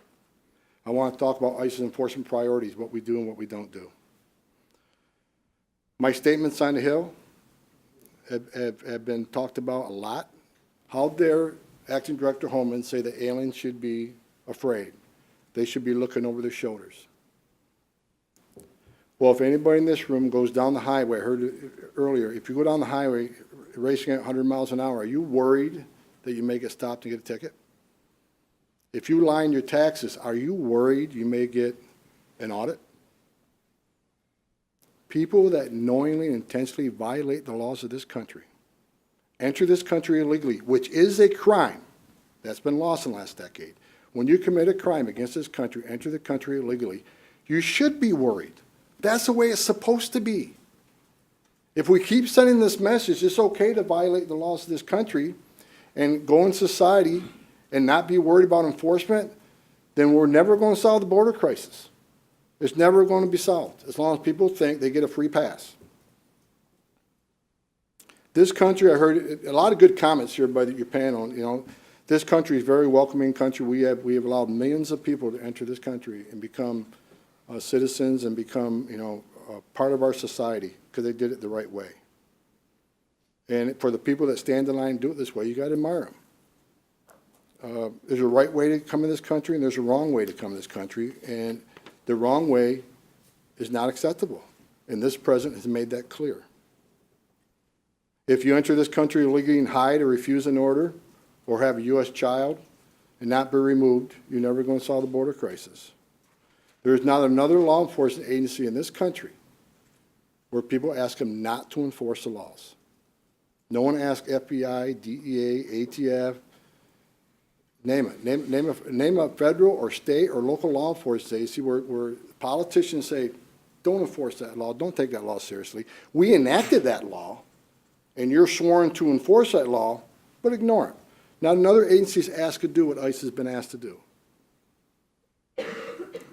I want to talk about ICE's enforcement priorities, what we do and what we don't do. My statements on the Hill have been talked about a lot. How dare Acting Director Holman say that aliens should be afraid? They should be looking over their shoulders. Well, if anybody in this room goes down the highway, I heard it earlier, if you go down the highway racing at 100 miles an hour, are you worried that you may get stopped and get a ticket? If you lie in your taxes, are you worried you may get an audit? People that knowingly and intentionally violate the laws of this country, enter this country illegally, which is a crime that's been lost in the last decade. When you commit a crime against this country, enter the country illegally, you should be worried. That's the way it's supposed to be. If we keep sending this message, it's okay to violate the laws of this country and go in society and not be worried about enforcement, then we're never going to solve the border crisis. It's never going to be solved as long as people think they get a free pass. This country, I heard a lot of good comments here by your panel. You know, this country is a very welcoming country. We have allowed millions of people to enter this country and become citizens and become, you know, part of our society because they did it the right way. And for the people that stand in line and do it this way, you got to admire them. There's a right way to come in this country, and there's a wrong way to come in this country, and the wrong way is not acceptable. And this president has made that clear. If you enter this country illegally and hide or refuse an order or have a U.S. child and not be removed, you're never going to solve the border crisis. There is not another law enforcement agency in this country where people ask them not to enforce the laws. No one asks FBI, DEA, ATF, name it. Name a federal or state or local law enforcement agency where politicians say, don't enforce that law, don't take that law seriously. We enacted that law, and you're sworn to enforce that law, but ignore it. Not another agency is asked to do what ICE has been asked to do.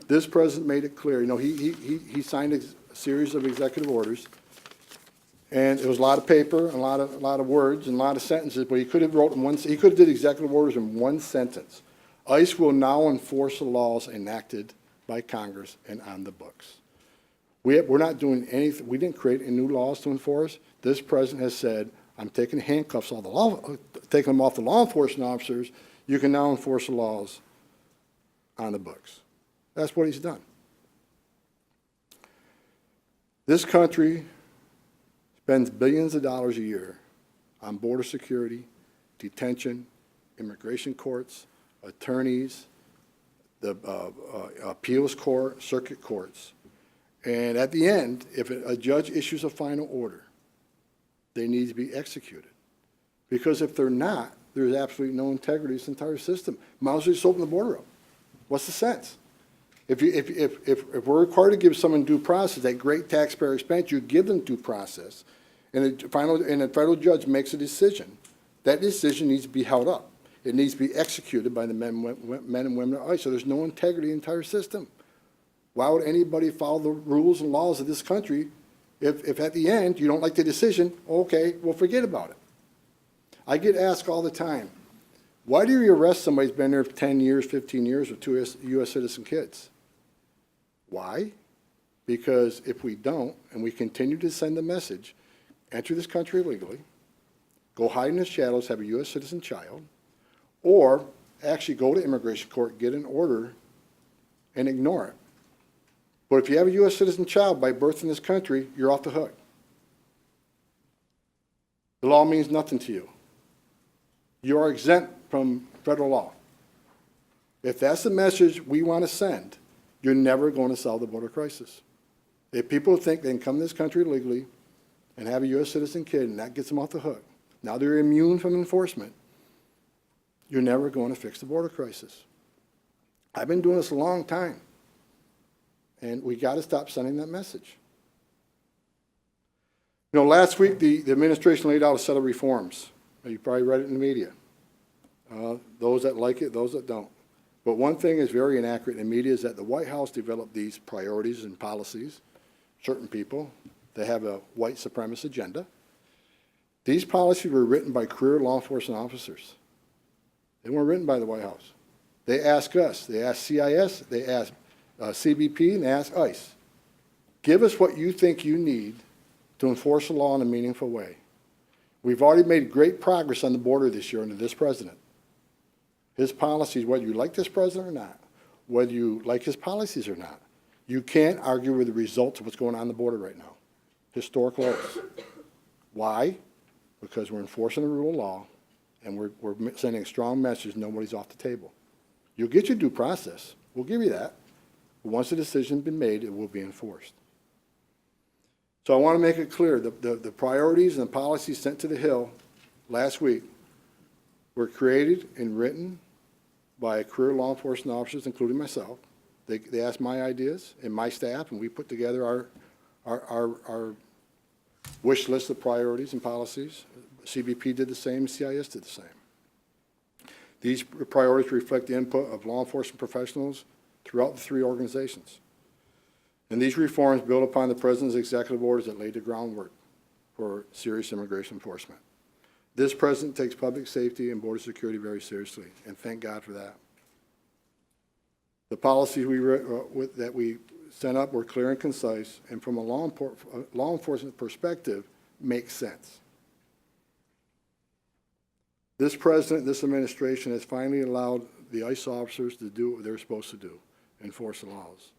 This president made it clear. You know, he signed a series of executive orders, and it was a lot of paper, and a lot of words, and a lot of sentences. But he could have wrote in one. He could have did executive orders in one sentence. ICE will now enforce the laws enacted by Congress and on the books. We're not doing anything. We didn't create any new laws to enforce. This president has said, I'm taking handcuffs off taking them off the law enforcement officers. You can now enforce the laws on the books. That's what he's done. This country spends billions of dollars a year on border security, detention, immigration courts, attorneys, the appeals court, circuit courts. And at the end, if a judge issues a final order, they need to be executed. Because if they're not, there's absolutely no integrity in this entire system. Might as well just open the border up. What's the sense? If we're required to give someone due process, that great taxpayer expense, you give them due process, and a federal judge makes a decision, that decision needs to be held up. It needs to be executed by the men and women of ICE. So there's no integrity in the entire system. Why would anybody follow the rules and laws of this country if at the end you don't like the decision? Okay, well, forget about it. I get asked all the time, why do you arrest somebody who's been there for 10 years, 15 years with 2 U.S. citizen kids? Why? Because if we don't, and we continue to send the message, enter this country illegally, go hide in the shadows, have a U.S. citizen child, or actually go to immigration court, get an order, and ignore it. But if you have a U.S. citizen child by birth in this country, you're off the hook. The law means nothing to you. You are exempt from federal law. If that's the message we want to send, you're never going to solve the border crisis. If people think they can come to this country legally and have a U.S. citizen kid and that gets them off the hook, now they're immune from enforcement, you're never going to fix the border crisis. I've been doing this a long time, and we got to stop sending that message. You know, last week, the administration laid out a set of reforms. You probably read it in the media. Those that like it, those that don't. But one thing is very inaccurate in the media is that the White House developed these priorities and policies, certain people, that have a white supremacist agenda. These policies were written by career law enforcement officers. They weren't written by the White House. They asked us, they asked CIS, they asked CBP, and they asked ICE. Give us what you think you need to enforce the law in a meaningful way. We've already made great progress on the border this year under this president. His policies, whether you like this president or not, whether you like his policies or not, you can't argue with the results of what's going on the border right now. Historic lows. Why? Because we're enforcing the rule of law, and we're sending a strong message, nobody's off the table. You'll get your due process. We'll give you that. But once the decision's been made, it will be enforced. So I want to make it clear, the priorities and the policies sent to the Hill last week were created and written by career law enforcement officers, including myself. They asked my ideas and my staff, and we put together our wish list of priorities and policies. CBP did the same, CIS did the same. These priorities reflect the input of law enforcement professionals throughout the three organizations. And these reforms build upon the President's executive orders that laid the groundwork for serious immigration enforcement. This President takes public safety and border security very seriously, and thank God for that. The policies that we sent up were clear and concise, and from a law enforcement perspective, make sense. This President, this administration has finally allowed the ICE officers to do what they're supposed to do, enforce the laws.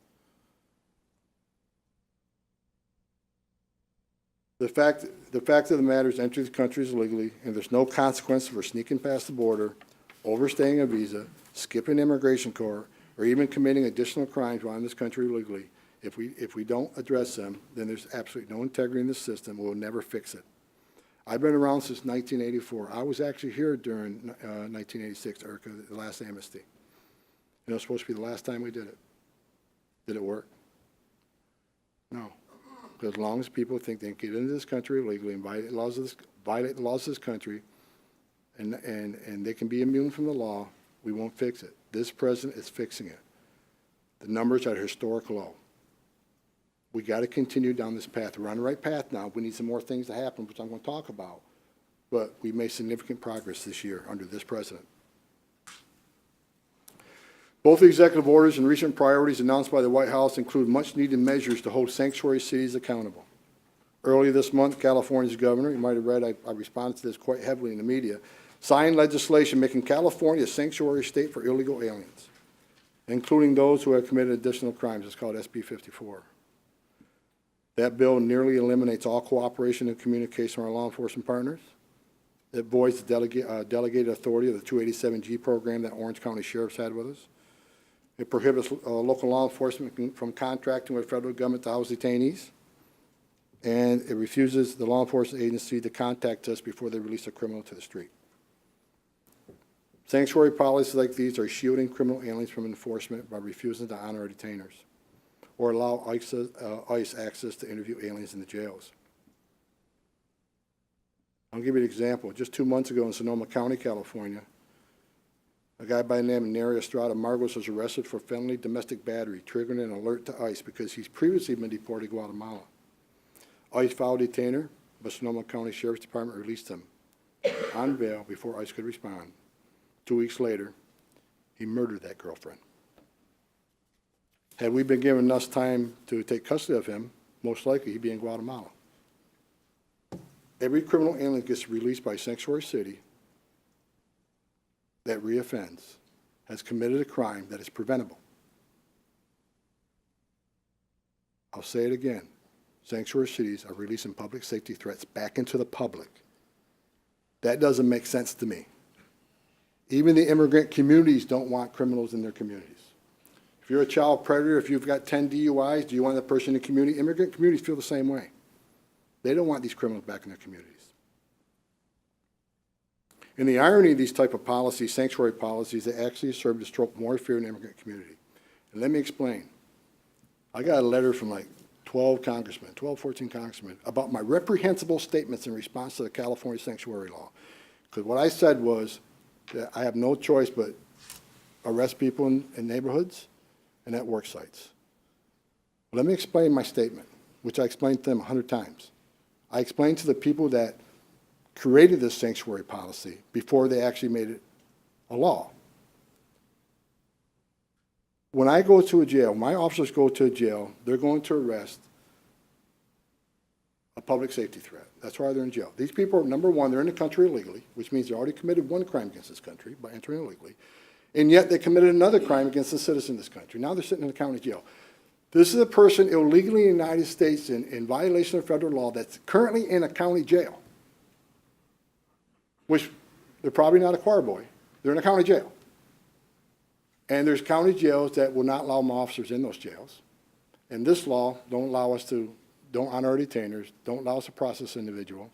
The fact of the matter is entering the country is illegally, and there's no consequence for sneaking past the border, overstaying a visa, skipping immigration court, or even committing additional crimes while in this country illegally. If we don't address them, then there's absolutely no integrity in the system. We'll never fix it. I've been around since 1984. I was actually here during 1986, Erica, the last amnesty. And it was supposed to be the last time we did it. Did it work? No. Because as long as people think they can get into this country illegally and violate the laws of this country, and they can be immune from the law, we won't fix it. This president is fixing it. The numbers are historic low. We got to continue down this path. We're on the right path now. We need some more things to happen, which I'm going to talk about. But we made significant progress this year under this president. Both the executive orders and recent priorities announced by the White House include much-needed measures to hold sanctuary cities accountable. Earlier this month, California's governor, you might have read, I responded to this quite heavily in the media, signed legislation making California a sanctuary state for illegal aliens, including those who have committed additional crimes. It's called SB 54. That bill nearly eliminates all cooperation and communication from our law enforcement partners. It voids the delegated authority of the 287G program that Orange County Sheriffs had with us. It prohibits local law enforcement from contracting with federal government to house detainees. And it refuses the law enforcement agency to contact us before they release a criminal to the street. Sanctuary policies like these are shielding criminal aliens from enforcement by refusing to honor our detainers or allow ICE access to interview aliens in the jails. I'll give you an example. Just 2 months ago in Sonoma County, California, a guy by the name of Neri Estrada Margos was arrested for felony domestic battery, triggering an alert to ICE because he's previously been deported to Guatemala. ICE filed a detainer, but Sonoma County Sheriff's Department released him on bail before ICE could respond. 2 weeks later, he murdered that girlfriend. Had we been given enough time to take custody of him, most likely he'd be in Guatemala. Every criminal alien gets released by Sanctuary City that reoffends has committed a crime that is preventable. I'll say it again. Sanctuary cities are releasing public safety threats back into the public. That doesn't make sense to me. Even the immigrant communities don't want criminals in their communities. If you're a child predator, if you've got 10 DUIs, do you want that person in the community? Immigrant communities feel the same way. They don't want these criminals back in their communities. And the irony of these type of policies, sanctuary policies, they actually serve to stroke more fear in the immigrant community. And let me explain. I got a letter from like 12, 14 congressmen about my reprehensible statements in response to the California sanctuary law. Because what I said was that I have no choice but arrest people in neighborhoods and at work sites. Let me explain my statement, which I explained to them 100 times. I explained to the people that created this sanctuary policy before they actually made it a law. When I go to a jail, my officers go to a jail, they're going to arrest a public safety threat. That's why they're in jail. These people, number one, they're in the country illegally, which means they already committed one crime against this country by entering illegally, and yet they committed another crime against a citizen of this country. Now they're sitting in the county jail. This is a person illegally in the United States in violation of federal law that's currently in a county jail, which they're probably not a choir boy. They're in a county jail. And there's county jails that will not allow my officers in those jails. And this law don't allow us to, don't honor our detainers, don't allow us to process an individual.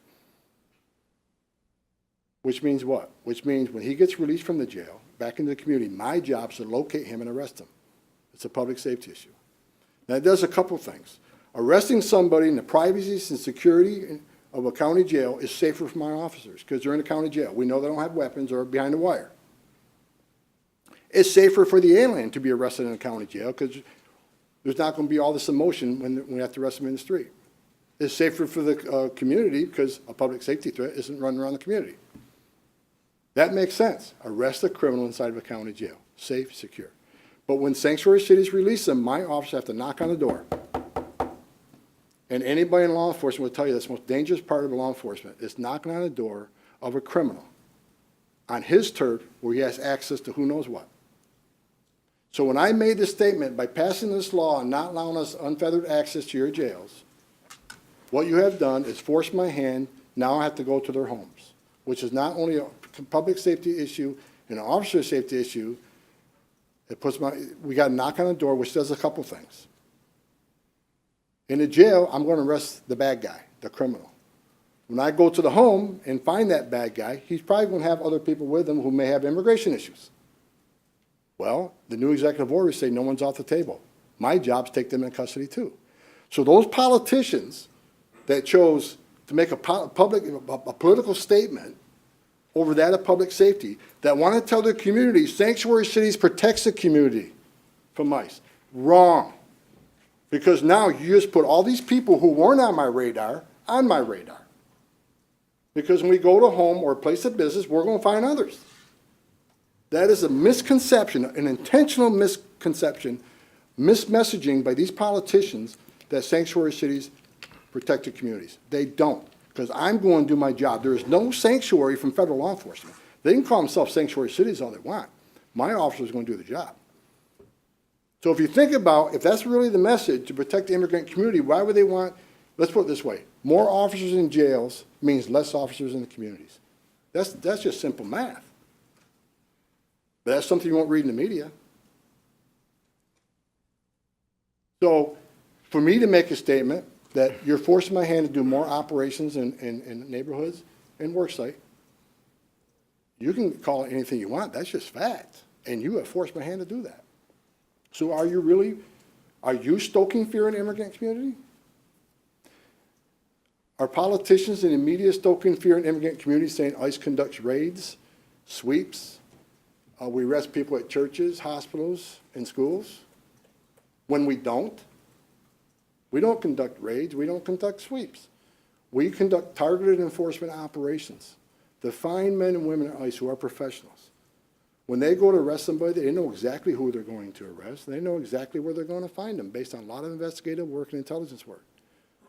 Which means what? Which means when he gets released from the jail, back into the community, my job is to locate him and arrest him. It's a public safety issue. Now, it does a couple things. Arresting somebody in the privacy and security of a county jail is safer for my officers because they're in a county jail. We know they don't have weapons or behind the wire. It's safer for the alien to be arrested in a county jail because there's not going to be all this emotion when we have to arrest them in the street. It's safer for the community because a public safety threat isn't running around the community. That makes sense. Arrest a criminal inside of a county jail. Safe, secure. But when sanctuary cities release them, my officers have to knock on the door. And anybody in law enforcement will tell you that's the most dangerous part of law enforcement is knocking on the door of a criminal on his turf where he has access to who knows what. So when I made this statement, by passing this law and not allowing us unfettered access to your jails, what you have done is forced my hand. Now I have to go to their homes, which is not only a public safety issue and an officer safety issue. It puts we got to knock on the door, which does a couple things. In the jail, I'm going to arrest the bad guy, the criminal. When I go to the home and find that bad guy, he's probably going to have other people with him who may have immigration issues. Well, the new executive orders say no one's off the table. My job is to take them in custody too. So those politicians that chose to make a political statement over that of public safety, that want to tell their community, sanctuary cities protects the community from ICE. Wrong. Because now you just put all these people who weren't on my radar on my radar. Because when we go to a home or a place of business, we're going to find others. That is a misconception, an intentional misconception, mismessaging by these politicians that sanctuary cities protect the communities. They don't. Because I'm going to do my job. There is no sanctuary from federal law enforcement. They can call themselves sanctuary cities all they want. My officer is going to do the job. So if you think about, if that's really the message, to protect the immigrant community, why would they want, let's put it this way, more officers in jails means less officers in the communities. That's just simple math. But that's something you won't read in the media. So for me to make a statement that you're forcing my hand to do more operations in neighborhoods and worksite, you can call it anything you want. That's just fact. And you have forced my hand to do that. So are you stoking fear in the immigrant community? Are politicians in the media stoking fear in the immigrant community saying ICE conducts raids, sweeps, we arrest people at churches, hospitals, and schools? When we don't? We don't conduct raids. We don't conduct sweeps. We conduct targeted enforcement operations to find men and women at ICE who are professionals. When they go to arrest somebody, they know exactly who they're going to arrest. They know exactly where they're going to find them based on a lot of investigative work and intelligence work.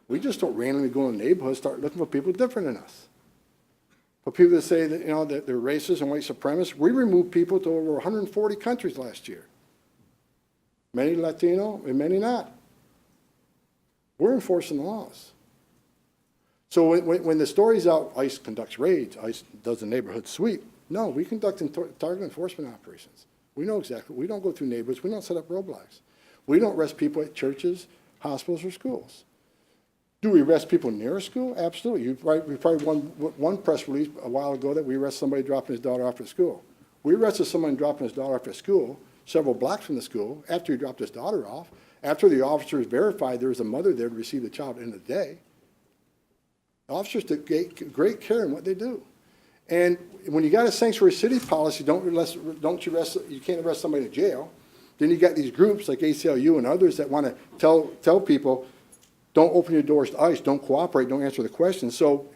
We just don't randomly go in the neighborhood and start looking for people different than us. For people that say that, you know, that they're racist and white supremacists, we removed people to over 140 countries last year. Many Latino and many not. We're enforcing the laws. So when the story's out, ICE conducts raids, ICE does a neighborhood sweep. No, we conduct target enforcement operations. We know exactly. We don't go through neighborhoods. We don't set up roadblocks. We don't arrest people at churches, hospitals, or schools. Do we arrest people near a school? Absolutely. We probably one press release a while ago that we arrested somebody dropping his daughter off at school. We arrested someone dropping his daughter off at school, several blocks from the school, after he dropped his daughter off, after the officers verified there was a mother there to receive the child at the end of the day. Officers take great care in what they do. And when you got a sanctuary city policy, you can't arrest somebody in jail. Then you got these groups like ACLU and others that want to tell people, don't open your doors to ICE, don't cooperate, don't answer the questions. So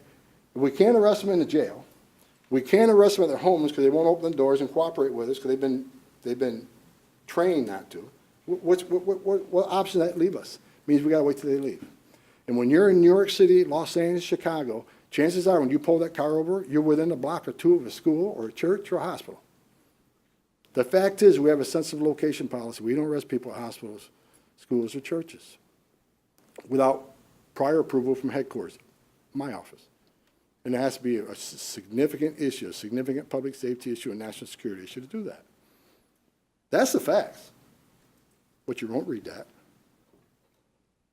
if we can't arrest them in the jail, we can't arrest them at their homes because they won't open the doors and cooperate with us because they've been trained not to. What option does that leave us? It means we got to wait till they leave. And when you're in New York City, Los Angeles, Chicago, chances are when you pull that car over, you're within a block or two of a school or a church or a hospital. The fact is we have a sensitive location policy. We don't arrest people at hospitals, schools, or churches without prior approval from headquarters, my office. And it has to be a significant issue, a significant public safety issue, a national security issue to do that. That's the facts. But you won't read that.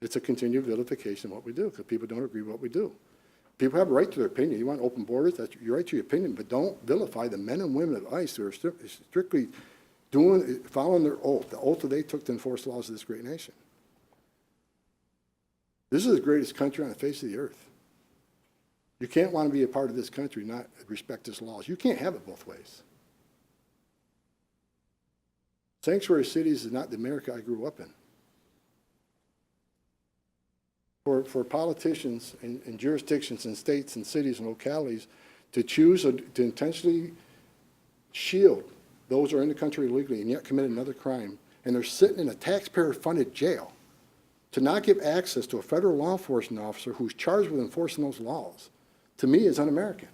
It's a continued vilification of what we do because people don't agree with what we do. People have a right to their opinion. You want open borders, that's your right to your opinion, but don't vilify the men and women of ICE who are strictly following their oath, the oath that they took to enforce the laws of this great nation. This is the greatest country on the face of the earth. You can't want to be a part of this country and not respect its laws. You can't have it both ways. Sanctuary cities is not the America I grew up in. For politicians and jurisdictions and states and cities and localities to choose to intentionally shield those who are in the country illegally and yet commit another crime, and they're sitting in a taxpayer-funded jail, to not give access to a federal law enforcement officer who's charged with enforcing those laws, to me is un-American.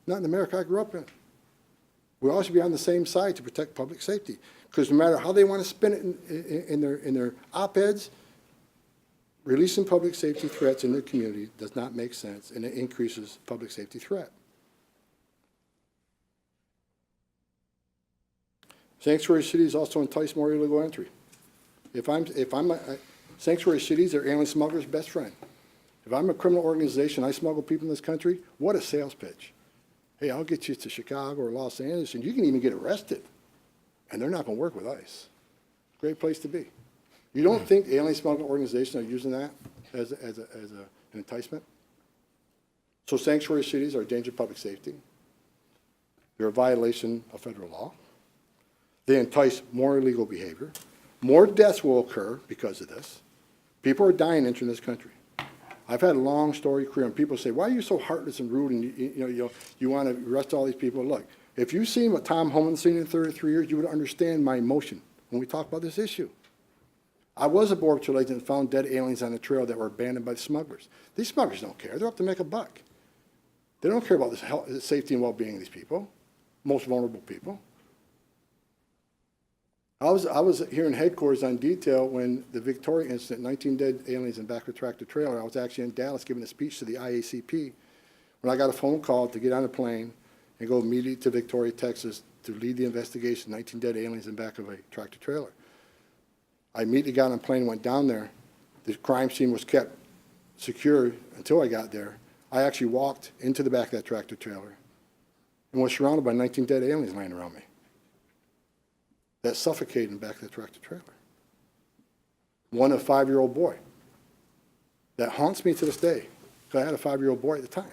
Not in the America I grew up in. We all should be on the same side to protect public safety. Because no matter how they want to spin it in their op-eds, releasing public safety threats in their community does not make sense, and it increases public safety threat. Sanctuary cities also entice more illegal entry. Sanctuary cities are alien smugglers' best friend. If I'm a criminal organization, I smuggle people in this country, what a sales pitch. Hey, I'll get you to Chicago or Los Angeles, and you can even get arrested. And they're not going to work with ICE. Great place to be. You don't think alien smuggling organizations are using that as an enticement? So sanctuary cities are a danger to public safety. They're a violation of federal law. They entice more illegal behavior. More deaths will occur because of this. People are dying entering this country. I've had a long story career, and people say, why are you so heartless and rude, and you want to arrest all these people? Look, if you've seen what Tom Holman's seen in 33 years, you would understand my emotion when we talk about this issue. I was a Border Patrol agent and found dead aliens on the trail that were abandoned by the smugglers. These smugglers don't care. They're up to make a buck. They don't care about the safety and well-being of these people, most vulnerable people. I was here in headquarters on detail when the Victoria incident, 19 dead aliens in the back of a tractor trailer. I was actually in Dallas giving a speech to the IACP when I got a phone call to get on a plane and go immediately to Victoria, Texas to lead the investigation, 19 dead aliens in the back of a tractor trailer. I immediately got on a plane and went down there. The crime scene was kept secure until I got there. I actually walked into the back of that tractor trailer and was surrounded by 19 dead aliens laying around me that suffocated in the back of the tractor trailer. One, a 5-year-old boy. That haunts me to this day, because I had a 5-year-old boy at the time.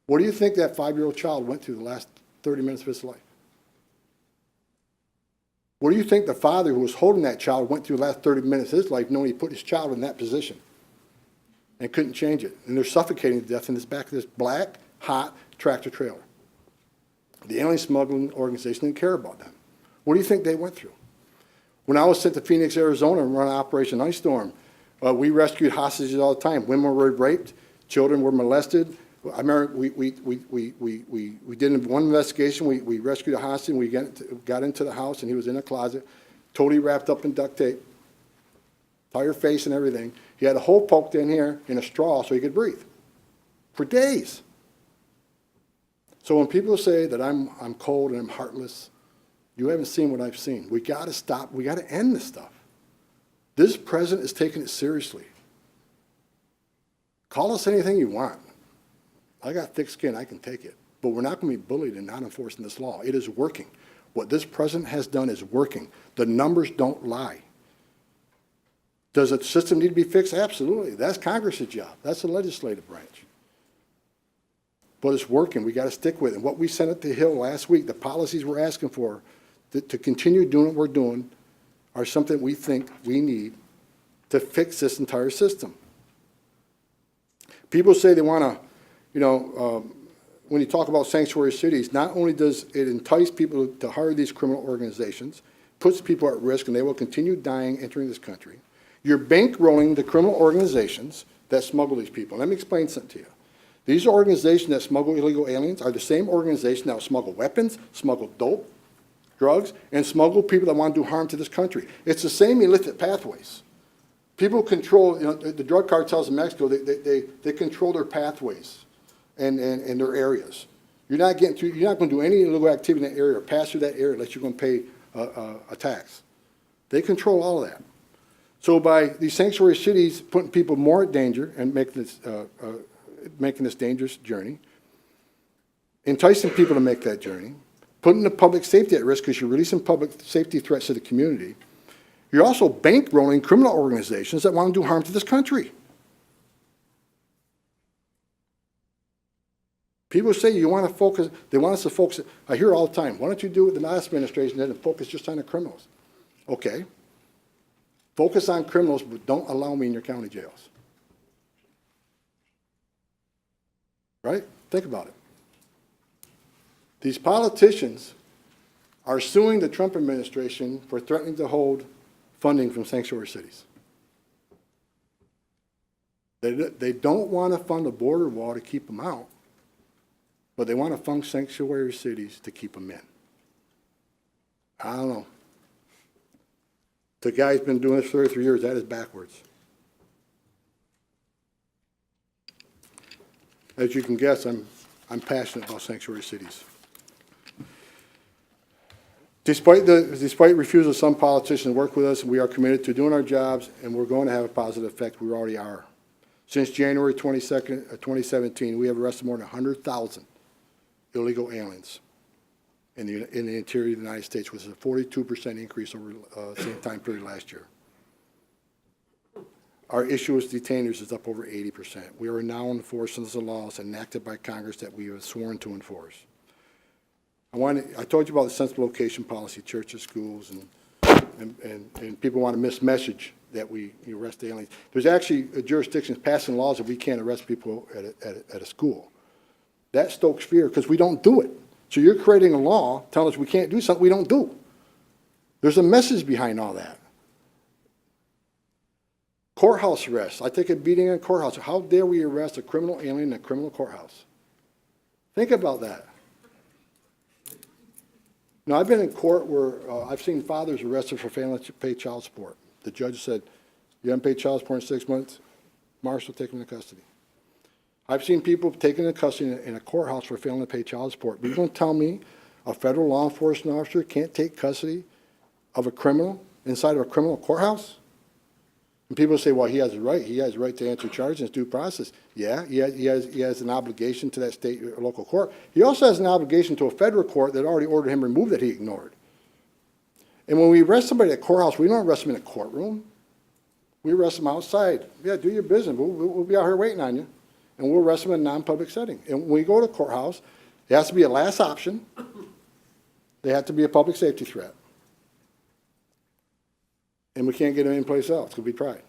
What do you think that 5-year-old child went through the last 30 minutes of his life? What do you think the father who was holding that child went through the last 30 minutes of his life knowing he put his child in that position and couldn't change it? And they're suffocating to death in the back of this black, hot tractor trailer. The alien smuggling organization didn't care about them. What do you think they went through? When I was sent to Phoenix, Arizona and run Operation Ice Storm, we rescued hostages all the time. Women were raped, children were molested. I remember we did one investigation. We rescued a hostage, and we got into the house, and he was in a closet, totally wrapped up in duct tape, entire face and everything. He had a hole poked in here in a straw so he could breathe for days. So when people say that I'm cold and I'm heartless, you haven't seen what I've seen. We got to stop. We got to end this stuff. This president is taking it seriously. Call us anything you want. I got thick skin, I can take it. But we're not going to be bullied in not enforcing this law. It is working. What this president has done is working. The numbers don't lie. Does the system need to be fixed? Absolutely. That's Congress's job. That's the legislative branch. But it's working. We got to stick with it. And what we sent at the Hill last week, the policies we're asking for to continue doing what we're doing are something we think we need to fix this entire system. People say they want to, when you talk about sanctuary cities, not only does it entice people to hire these criminal organizations, puts people at risk, and they will continue dying entering this country. You're bankrolling the criminal organizations that smuggle these people. Let me explain something to you. These organizations that smuggle illegal aliens are the same organization that will smuggle weapons, smuggle dope, drugs, and smuggle people that want to do harm to this country. It's the same illicit pathways. People control, the drug cartels in Mexico, they control their pathways and their areas. You're not going to do any illegal activity in that area or pass through that area unless you're going to pay a tax. They control all of that. So by these sanctuary cities putting people more at danger and making this dangerous journey, enticing people to make that journey, putting the public safety at risk because you're releasing public safety threats to the community, you're also bankrolling criminal organizations that want to do harm to this country. People say you want to focus, they want us to focus, I hear all the time, why don't you do what the last administration did and focus just on the criminals? Okay. Focus on criminals, but don't allow me in your county jails. Right? Think about it. These politicians are suing the Trump administration for threatening to hold funding from sanctuary cities. They don't want to fund a border wall to keep them out, but they want to fund sanctuary cities to keep them in. I don't know. The guy's been doing this 33 years. That is backwards. As you can guess, I'm passionate about sanctuary cities. Despite refusal, some politicians work with us, and we are committed to doing our jobs, and we're going to have a positive effect. We already are. Since January 22nd, 2017, we have arrested more than 100,000 illegal aliens in the interior of the United States, which is a 42% increase over the same time period last year. Our issue with detainers is up over 80%. We are now enforcing the laws enacted by Congress that we have sworn to enforce. I told you about the sensitive location policy, churches, schools, and people want to mismessage that we arrest aliens. There's actually jurisdictions passing laws that we can't arrest people at a school. That stokes fear because we don't do it. So you're creating a law telling us we can't do something we don't do. There's a message behind all that. Courthouse arrests. I take a beating in a courthouse. How dare we arrest a criminal alien in a criminal courthouse? Think about that. Now, I've been in court where I've seen fathers arrested for failing to pay child support. The judge said, you haven't paid child support in 6 months, Marshal, take them into custody. I've seen people taken into custody in a courthouse for failing to pay child support. You're going to tell me a federal law enforcement officer can't take custody of a criminal inside of a criminal courthouse? And people say, well, he has a right. He has a right to answer charges in due process. Yeah, he has an obligation to that state or local court. He also has an obligation to a federal court that already ordered him removed that he ignored. And when we arrest somebody at a courthouse, we don't arrest them in a courtroom. We arrest them outside. Yeah, do your business. We'll be out here waiting on you. And we'll arrest them in a non-public setting. And when we go to the courthouse, it has to be a last option. They have to be a public safety threat. And we can't get them anyplace else because we tried.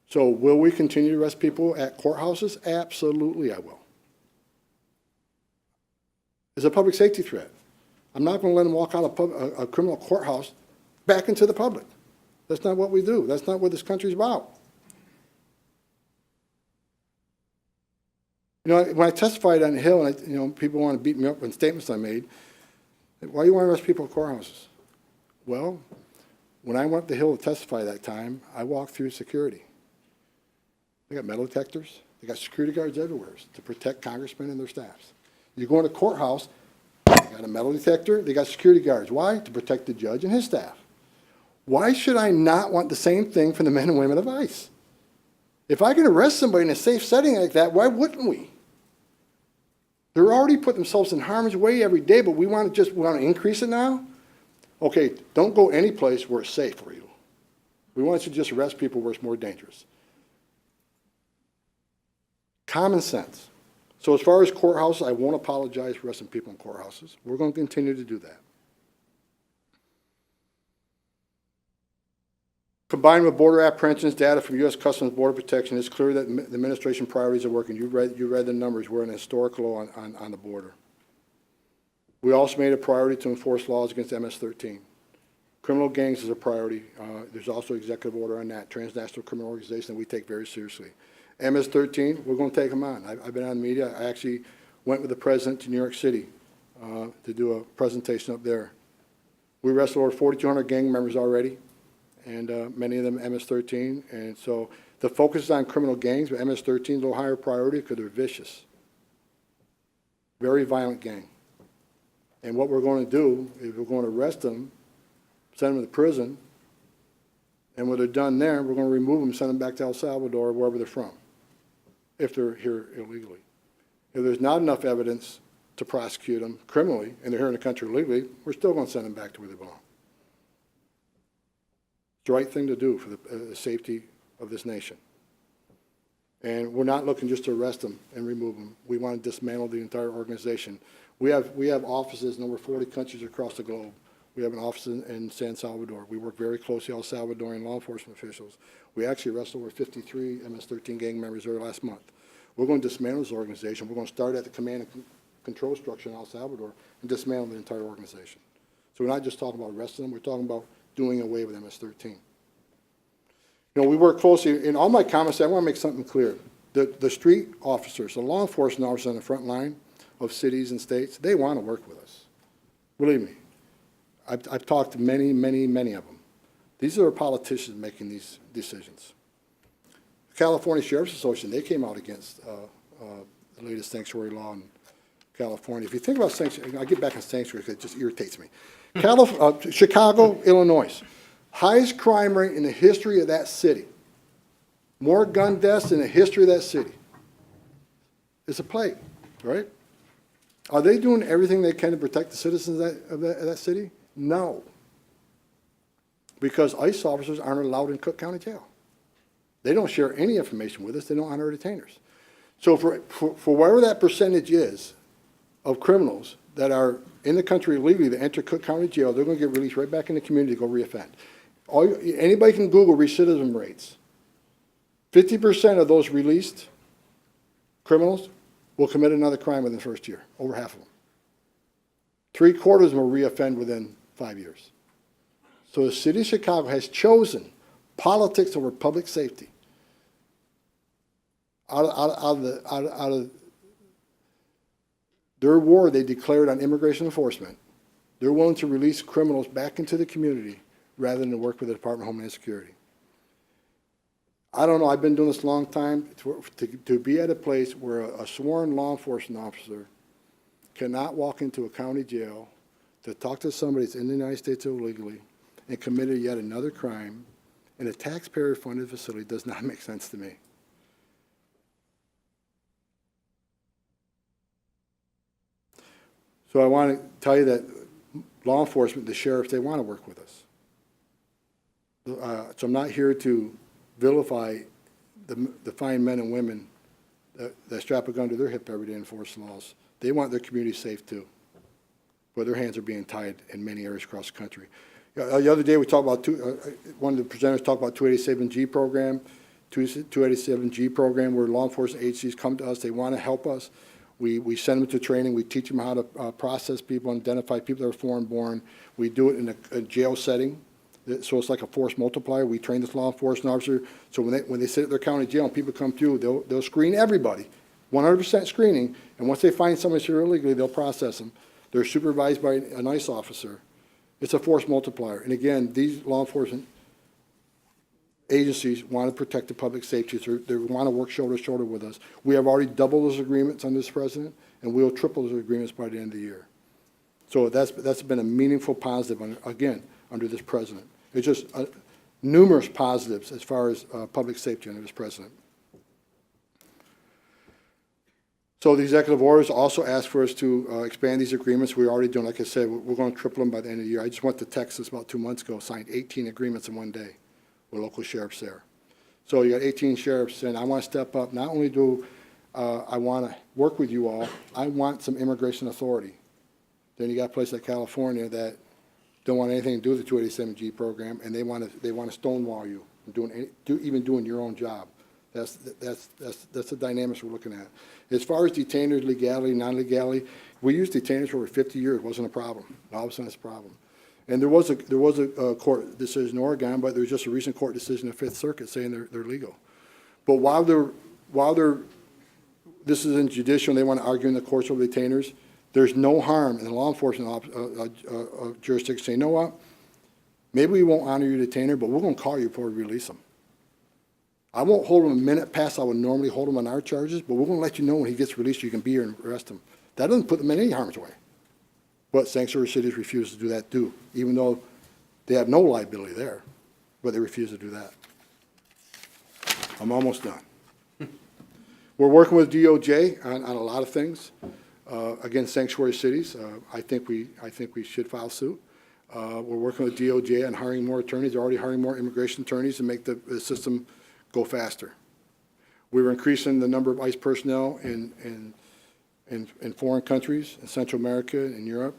So will we continue to arrest people at courthouses? Absolutely, I will. It's a public safety threat. I'm not going to let them walk out of a criminal courthouse back into the public. That's not what we do. That's not what this country's about. When I testified on the Hill, and people want to beat me up on statements I made, why do you want to arrest people at courthouses? Well, when I went to the Hill to testify that time, I walked through security. They got metal detectors. They got security guards everywhere to protect congressmen and their staffs. You go in a courthouse, they got a metal detector. They got security guards. Why? To protect the judge and his staff. Why should I not want the same thing for the men and women of ICE? If I can arrest somebody in a safe setting like that, why wouldn't we? They're already putting themselves in harm's way every day, but we want to increase it now? Okay, don't go any place where it's safe for you. We want you to just arrest people where it's more dangerous. Common sense. So as far as courthouses, I won't apologize for arresting people in courthouses. We're going to continue to do that. Combined with border apprehensions data from U.S. Customs and Border Protection, it's clear that the administration priorities are working. You read the numbers. We're in a historic low on the border. We also made a priority to enforce laws against MS-13. Criminal gangs is a priority. There's also executive order on that. Transnational criminal organization that we take very seriously. MS-13, we're going to take them on. I've been on the media. I actually went with the president to New York City to do a presentation up there. We arrested over 4,200 gang members already, and many of them MS-13. And so the focus is on criminal gangs, but MS-13 is a little higher priority because they're vicious. Very violent gang. And what we're going to do is we're going to arrest them, send them to prison, and when they're done there, we're going to remove them, send them back to El Salvador, wherever they're from, if they're here illegally. If there's not enough evidence to prosecute them criminally, and they're here in the country illegally, we're still going to send them back to where they belong. It's the right thing to do for the safety of this nation. And we're not looking just to arrest them and remove them. We want to dismantle the entire organization. We have offices in over 40 countries across the globe. We have an office in San Salvador. We work very closely with El Salvadorian law enforcement officials. We actually arrested over 53 MS-13 gang members there last month. We're going to dismantle this organization. We're going to start at the command and control structure in El Salvador and dismantle the entire organization. So we're not just talking about arresting them. We're talking about doing away with MS-13. You know, we work closely. In all my comments, I want to make something clear. The street officers, the law enforcement officers on the front line of cities and states, they want to work with us. Believe me. I've talked to many, many, many of them. These are politicians making these decisions. The California Sheriff's Association, they came out against the latest sanctuary law in California. If you think about sanctuary, I'll get back on sanctuary because it just irritates me. Chicago, Illinois, highest crime rate in the history of that city. More gun deaths in the history of that city. It's a plague, right? Are they doing everything they can to protect the citizens of that city? No. Because ICE officers aren't allowed in Cook County Jail. They don't share any information with us. They don't honor detainers. So for whatever that percentage is of criminals that are in the country illegally that enter Cook County Jail, they're going to get released right back in the community to go reoffend. Anybody can Google recidivism rates. 50% of those released criminals will commit another crime within the first year, over half of them. 3/4 of them will reoffend within 5 years. So the city of Chicago has chosen politics over public safety. Out of their war they declared on immigration enforcement, they're willing to release criminals back into the community rather than to work with the Department of Homeland Security. I don't know, I've been doing this a long time, to be at a place where a sworn law enforcement officer cannot walk into a county jail to talk to somebody that's in the United States illegally and committed yet another crime in a taxpayer-funded facility does not make sense to me. So I want to tell you that law enforcement, the sheriffs, they want to work with us. So I'm not here to vilify the fine men and women that strap a gun to their hip every day and enforce laws. They want their community safe too, where their hands are being tied in many areas across the country. The other day we talked about, one of the presenters talked about 287G program, 287G program where law enforcement agencies come to us, they want to help us. We send them to training, we teach them how to process people, identify people that are foreign born. We do it in a jail setting. So it's like a force multiplier. We train this law enforcement officer. So when they sit at their county jail and people come through, they'll screen everybody, 100% screening. And once they find somebody here illegally, they'll process them. They're supervised by an ICE officer. It's a force multiplier. And again, these law enforcement agencies want to protect the public safety. So they want to work shoulder to shoulder with us. We have already doubled those agreements under this president, and we'll triple those agreements by the end of the year. So that's been a meaningful positive, again, under this president. It's just numerous positives as far as public safety under this president. So the executive orders also ask for us to expand these agreements. We're already doing, like I said, we're going to triple them by the end of the year. I just went to Texas about 2 months ago, signed 18 agreements in one day with local sheriffs there. So you got 18 sheriffs, and I want to step up. Not only do I want to work with you all, I want some immigration authority. Then you got places like California that don't want anything to do with the 287G program, and they want to stonewall you, even doing your own job. That's the dynamics we're looking at. As far as detainers, legality, non-legality, we used detainers for over 50 years. It wasn't a problem. All of a sudden, it's a problem. And there was a court decision in Oregon, but there was just a recent court decision in the Fifth Circuit saying they're legal. But while this is in judicial and they want to argue in the courts over detainers, there's no harm in the law enforcement jurisdiction saying, you know what, maybe we won't honor your detainer, but we're going to call you before we release them. I won't hold him a minute past I would normally hold him on our charges, but we're going to let you know when he gets released, you can be here and arrest him. That doesn't put them in any harm's way. But sanctuary cities refuse to do that too, even though they have no liability there, but they refuse to do that. I'm almost done. We're working with DOJ on a lot of things. Against sanctuary cities, I think we should file suit. We're working with DOJ on hiring more attorneys. They're already hiring more immigration attorneys to make the system go faster. We were increasing the number of ICE personnel in foreign countries, in Central America and Europe.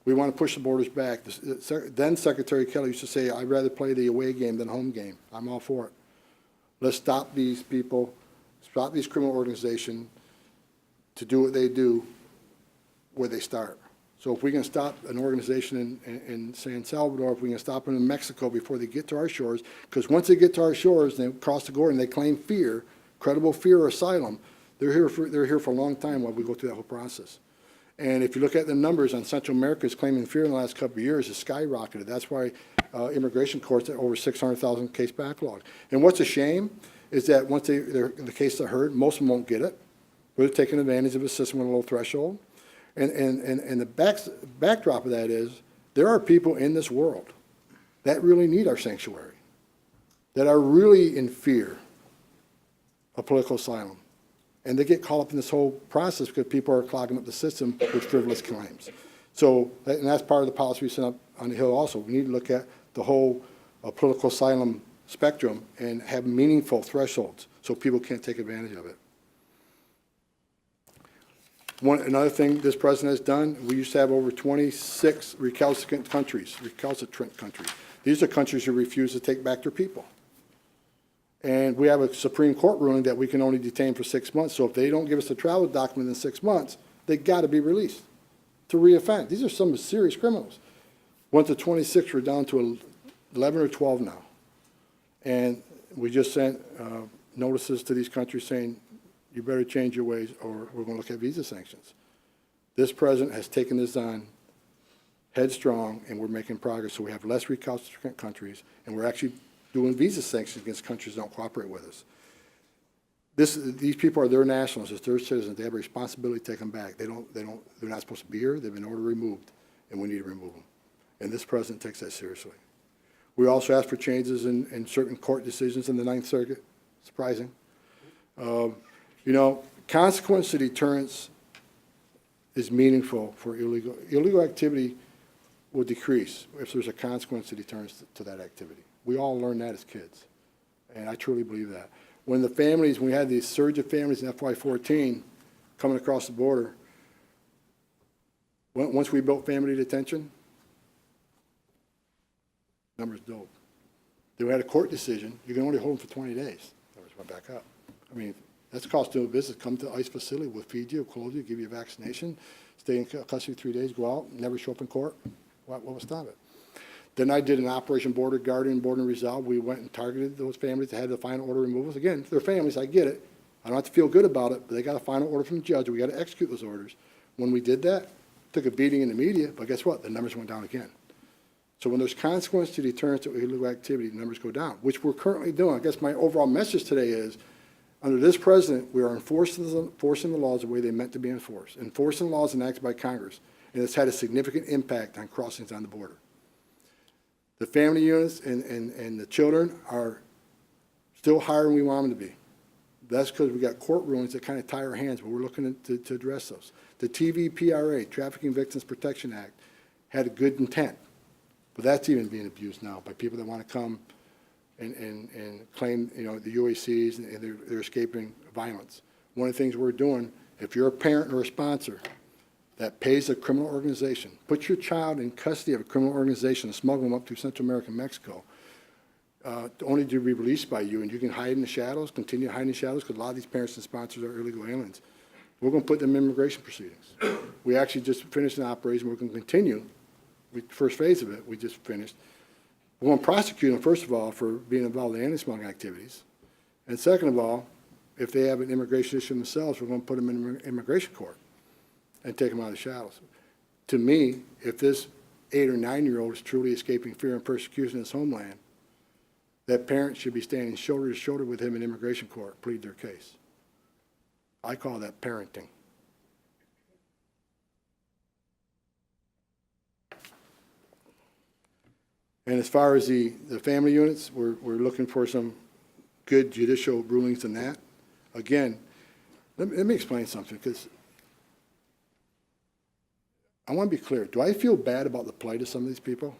We want to push the borders back. Then Secretary Kelly used to say, I'd rather play the away game than home game. I'm all for it. Let's stop these people, stop these criminal organizations to do what they do where they start. So if we can stop an organization in San Salvador, if we can stop them in Mexico before they get to our shores, because once they get to our shores, they cross the border and they claim fear, credible fear or asylum, they're here for a long time while we go through that whole process. And if you look at the numbers on Central America's claiming fear in the last couple of years, it's skyrocketed. That's why immigration courts are over 600,000 case backlog. And what's a shame is that once the cases are heard, most of them won't get it. We're taking advantage of a system with a low threshold. And the backdrop of that is there are people in this world that really need our sanctuary, that are really in fear of political asylum. And they get caught up in this whole process because people are clogging up the system with frivolous claims. So, and that's part of the policy we sent up on the Hill also. We need to look at the whole political asylum spectrum and have meaningful thresholds so people can't take advantage of it. Another thing this president has done, we used to have over 26 recalcitrant countries. These are countries who refuse to take back their people. And we have a Supreme Court ruling that we can only detain for 6 months. So if they don't give us a travel document in 6 months, they got to be released to reoffend. These are some serious criminals. Went to 26, we're down to 11 or 12 now. And we just sent notices to these countries saying, you better change your ways or we're going to look at visa sanctions. This president has taken this on headstrong and we're making progress. So we have less recalcitrant countries and we're actually doing visa sanctions against countries that don't cooperate with us. These people are their nationals, it's their citizens. They have a responsibility to take them back. They're not supposed to be here. They've been ordered removed and we need to remove them. And this president takes that seriously. We also asked for changes in certain court decisions in the Ninth Circuit. Surprising. You know, consequence to deterrence is meaningful for illegal. Illegal activity will decrease if there's a consequence to deterrence to that activity. We all learned that as kids, and I truly believe that. When we had the surge of families in FY14 coming across the border, once we built family detention, numbers doubled. Then we had a court decision, you can only hold them for 20 days. Numbers went back up. I mean, that's the cost of doing business. Come to ICE facility, we'll feed you, clothe you, give you a vaccination, stay in custody 3 days, go out, never show up in court. What will stop it? Then I did an Operation Border Guardian, Border Resolve. We went and targeted those families that had the final order removals. Again, they're families, I get it. I don't have to feel good about it, but they got a final order from the judge. We got to execute those orders. When we did that, took a beating in the media, but guess what? The numbers went down again. So when there's consequence to deterrence of illegal activity, the numbers go down, which we're currently doing. I guess my overall message today is, under this president, we are enforcing the laws the way they're meant to be enforced, enforcing laws enacted by Congress, and it's had a significant impact on crossings on the border. The family units and the children are still higher than we want them to be. That's because we got court rulings that kind of tie our hands, but we're looking to address those. The TVPRA, Trafficking Victims Protection Act, had a good intent, but that's even being abused now by people that want to come and claim, you know, the UACs, and they're escaping violence. One of the things we're doing, if you're a parent or a sponsor that pays a criminal organization, put your child in custody of a criminal organization and smuggle them up to Central America and Mexico, only to be released by you, and you can hide in the shadows, continue hiding in the shadows, because a lot of these parents and sponsors are illegal aliens. We're going to put them in immigration proceedings. We actually just finished an operation. We're going to continue. First phase of it, we just finished. We're going to prosecute them, first of all, for being involved in anti-smuggling activities. And second of all, if they have an immigration issue themselves, we're going to put them in immigration court and take them out of the shadows. To me, if this 8 or 9-year-old is truly escaping fear and persecution in his homeland, that parent should be standing shoulder to shoulder with him in immigration court, plead their case. I call that parenting. And as far as the family units, we're looking for some good judicial rulings in that. Again, let me explain something, because I want to be clear. Do I feel bad about the plight of some of these people?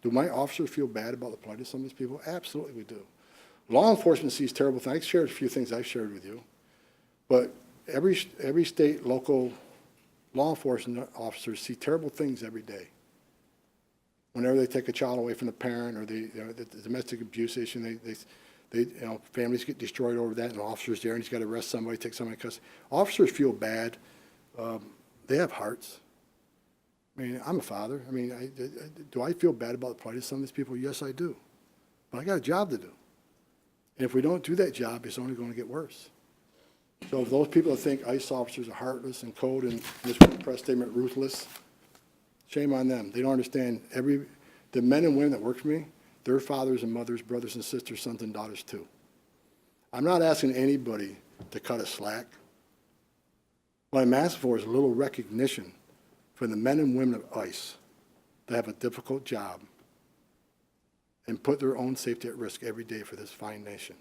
Do my officers feel bad about the plight of some of these people? Absolutely we do. Law enforcement sees terrible things. I shared a few things I've shared with you. But every state, local law enforcement officers see terrible things every day. Whenever they take a child away from the parent, or the domestic abuse issue, families get destroyed over that, and the officer's there, and he's got to arrest somebody, take somebody to custody. Officers feel bad. They have hearts. I mean, I'm a father. I mean, do I feel bad about the plight of some of these people? Yes, I do. But I got a job to do. And if we don't do that job, it's only going to get worse. So if those people that think ICE officers are heartless and cold, and this press statement, ruthless, shame on them. They don't understand. The men and women that work for me, their fathers and mothers, brothers and sisters, sons and daughters too. I'm not asking anybody to cut a slack. What I'm asking for is a little recognition for the men and women of ICE that have a difficult job and put their own safety at risk every day for this fine nation.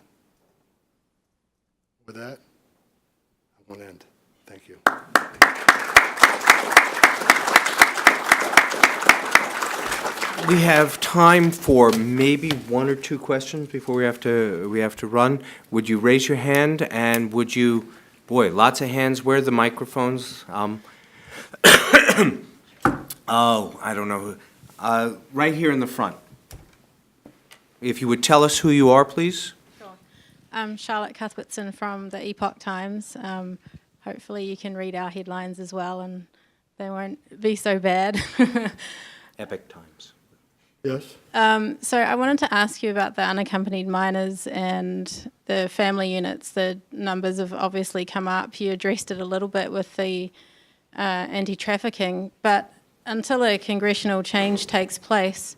With that, I'm going to end. Thank you. We have time for maybe 1 or 2 questions before we have to run. Would you raise your hand, and would you, boy, lots of hands. Where are the microphones? Oh, I don't know. Right here in the front. If you would tell us who you are, please. Sure. I'm Charlotte Cuthbertson from the Epoch Times. Hopefully you can read our headlines as well, and they won't be so bad. Epic Times. Yes? So I wanted to ask you about the unaccompanied minors and the family units. The numbers have obviously come up. You addressed it a little bit with the anti-trafficking, but until a congressional change takes place,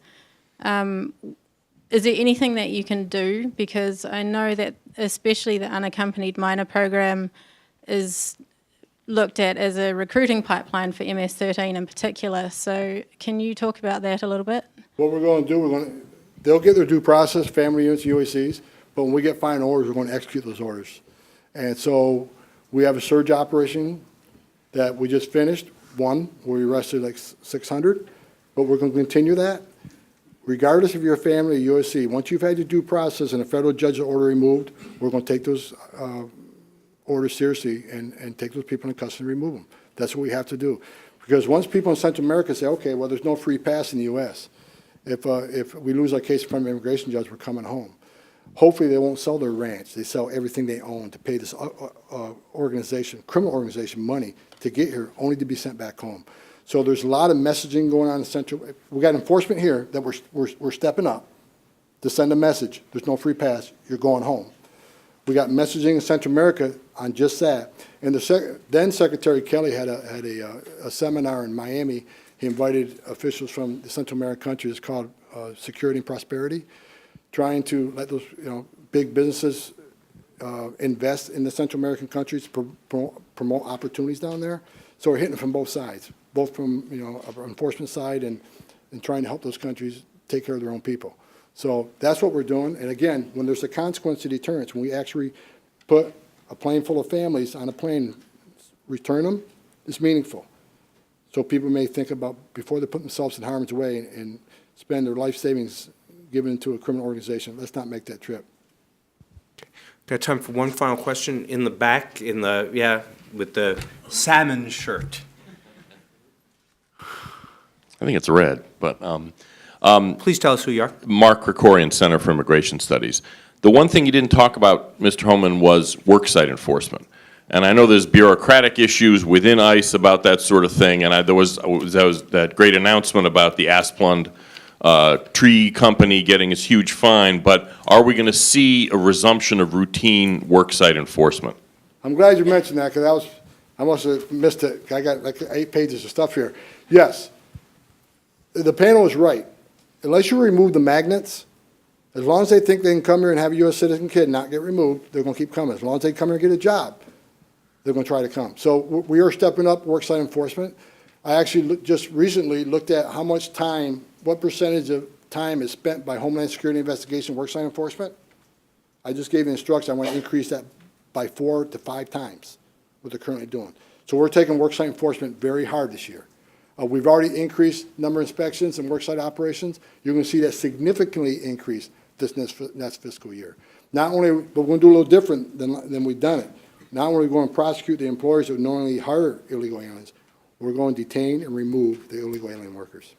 is there anything that you can do? Because I know that especially the unaccompanied minor program is looked at as a recruiting pipeline for MS-13 in particular. So can you talk about that a little bit? What we're going to do, they'll get their due process, family units, UACs, but when we get final orders, we're going to execute those orders. And so we have a surge operation that we just finished, one, where we arrested like 600, but we're going to continue that. Regardless of your family or USC, once you've had your due process and a federal judge order removed, we're going to take those orders seriously and take those people in custody and remove them. That's what we have to do. Because once people in Central America say, okay, well, there's no free pass in the U.S., if we lose our case in front of an immigration judge, we're coming home. Hopefully they won't sell their ranch. They sell everything they own to pay this organization, criminal organization, money to get here, only to be sent back home. So there's a lot of messaging going on in Central. We got enforcement here that we're stepping up to send a message. There's no free pass. You're going home. We got messaging in Central America on just that. And then Secretary Kelly had a seminar in Miami. He invited officials from the Central American countries. It's called Security and Prosperity, trying to let those big businesses invest in the Central American countries, promote opportunities down there. So we're hitting it from both sides, both from our enforcement side and trying to help those countries take care of their own people. So that's what we're doing. And again, when there's a consequence to deterrence, when we actually put a plane full of families on a plane, return them, is meaningful. So people may think about, before they put themselves in harm's way and spend their life savings given to a criminal organization, let's not make that trip. Got time for one final question in the back, with the salmon shirt. I think it's red, but Please tell us who you are. Mark Krikorian, Center for Immigration Studies. The one thing you didn't talk about, Mr. Holman, was worksite enforcement. And I know there's bureaucratic issues within ICE about that sort of thing, and there was that great announcement about the Asplund tree company getting this huge fine, but are we going to see a resumption of routine worksite enforcement? I'm glad you mentioned that, because I must have missed it. I got like 8 pages of stuff here. Yes, the panel is right. Unless you remove the magnets, as long as they think they can come here and have a U.S. citizen kid and not get removed, they're going to keep coming. As long as they come here and get a job, they're going to try to come. So we are stepping up worksite enforcement. I actually just recently looked at how much time, what percentage of time is spent by Homeland Security investigation worksite enforcement. I just gave the instruction I want to increase that by 4 to 5 times what they're currently doing. So we're taking worksite enforcement very hard this year. We've already increased number of inspections and worksite operations. You're going to see that significantly increase this next fiscal year. Not only, but we're going to do a little different than we've done it. Not only are we going to prosecute the employers who knowingly hire illegal aliens, we're going to detain and remove the illegal alien workers.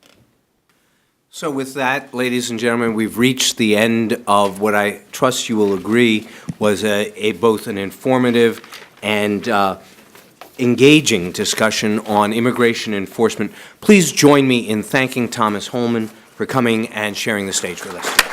So with that, ladies and gentlemen, we've reached the end of what I trust you will agree was both an informative and engaging discussion on immigration enforcement. Please join me in thanking Thomas Holman for coming and sharing the stage with us.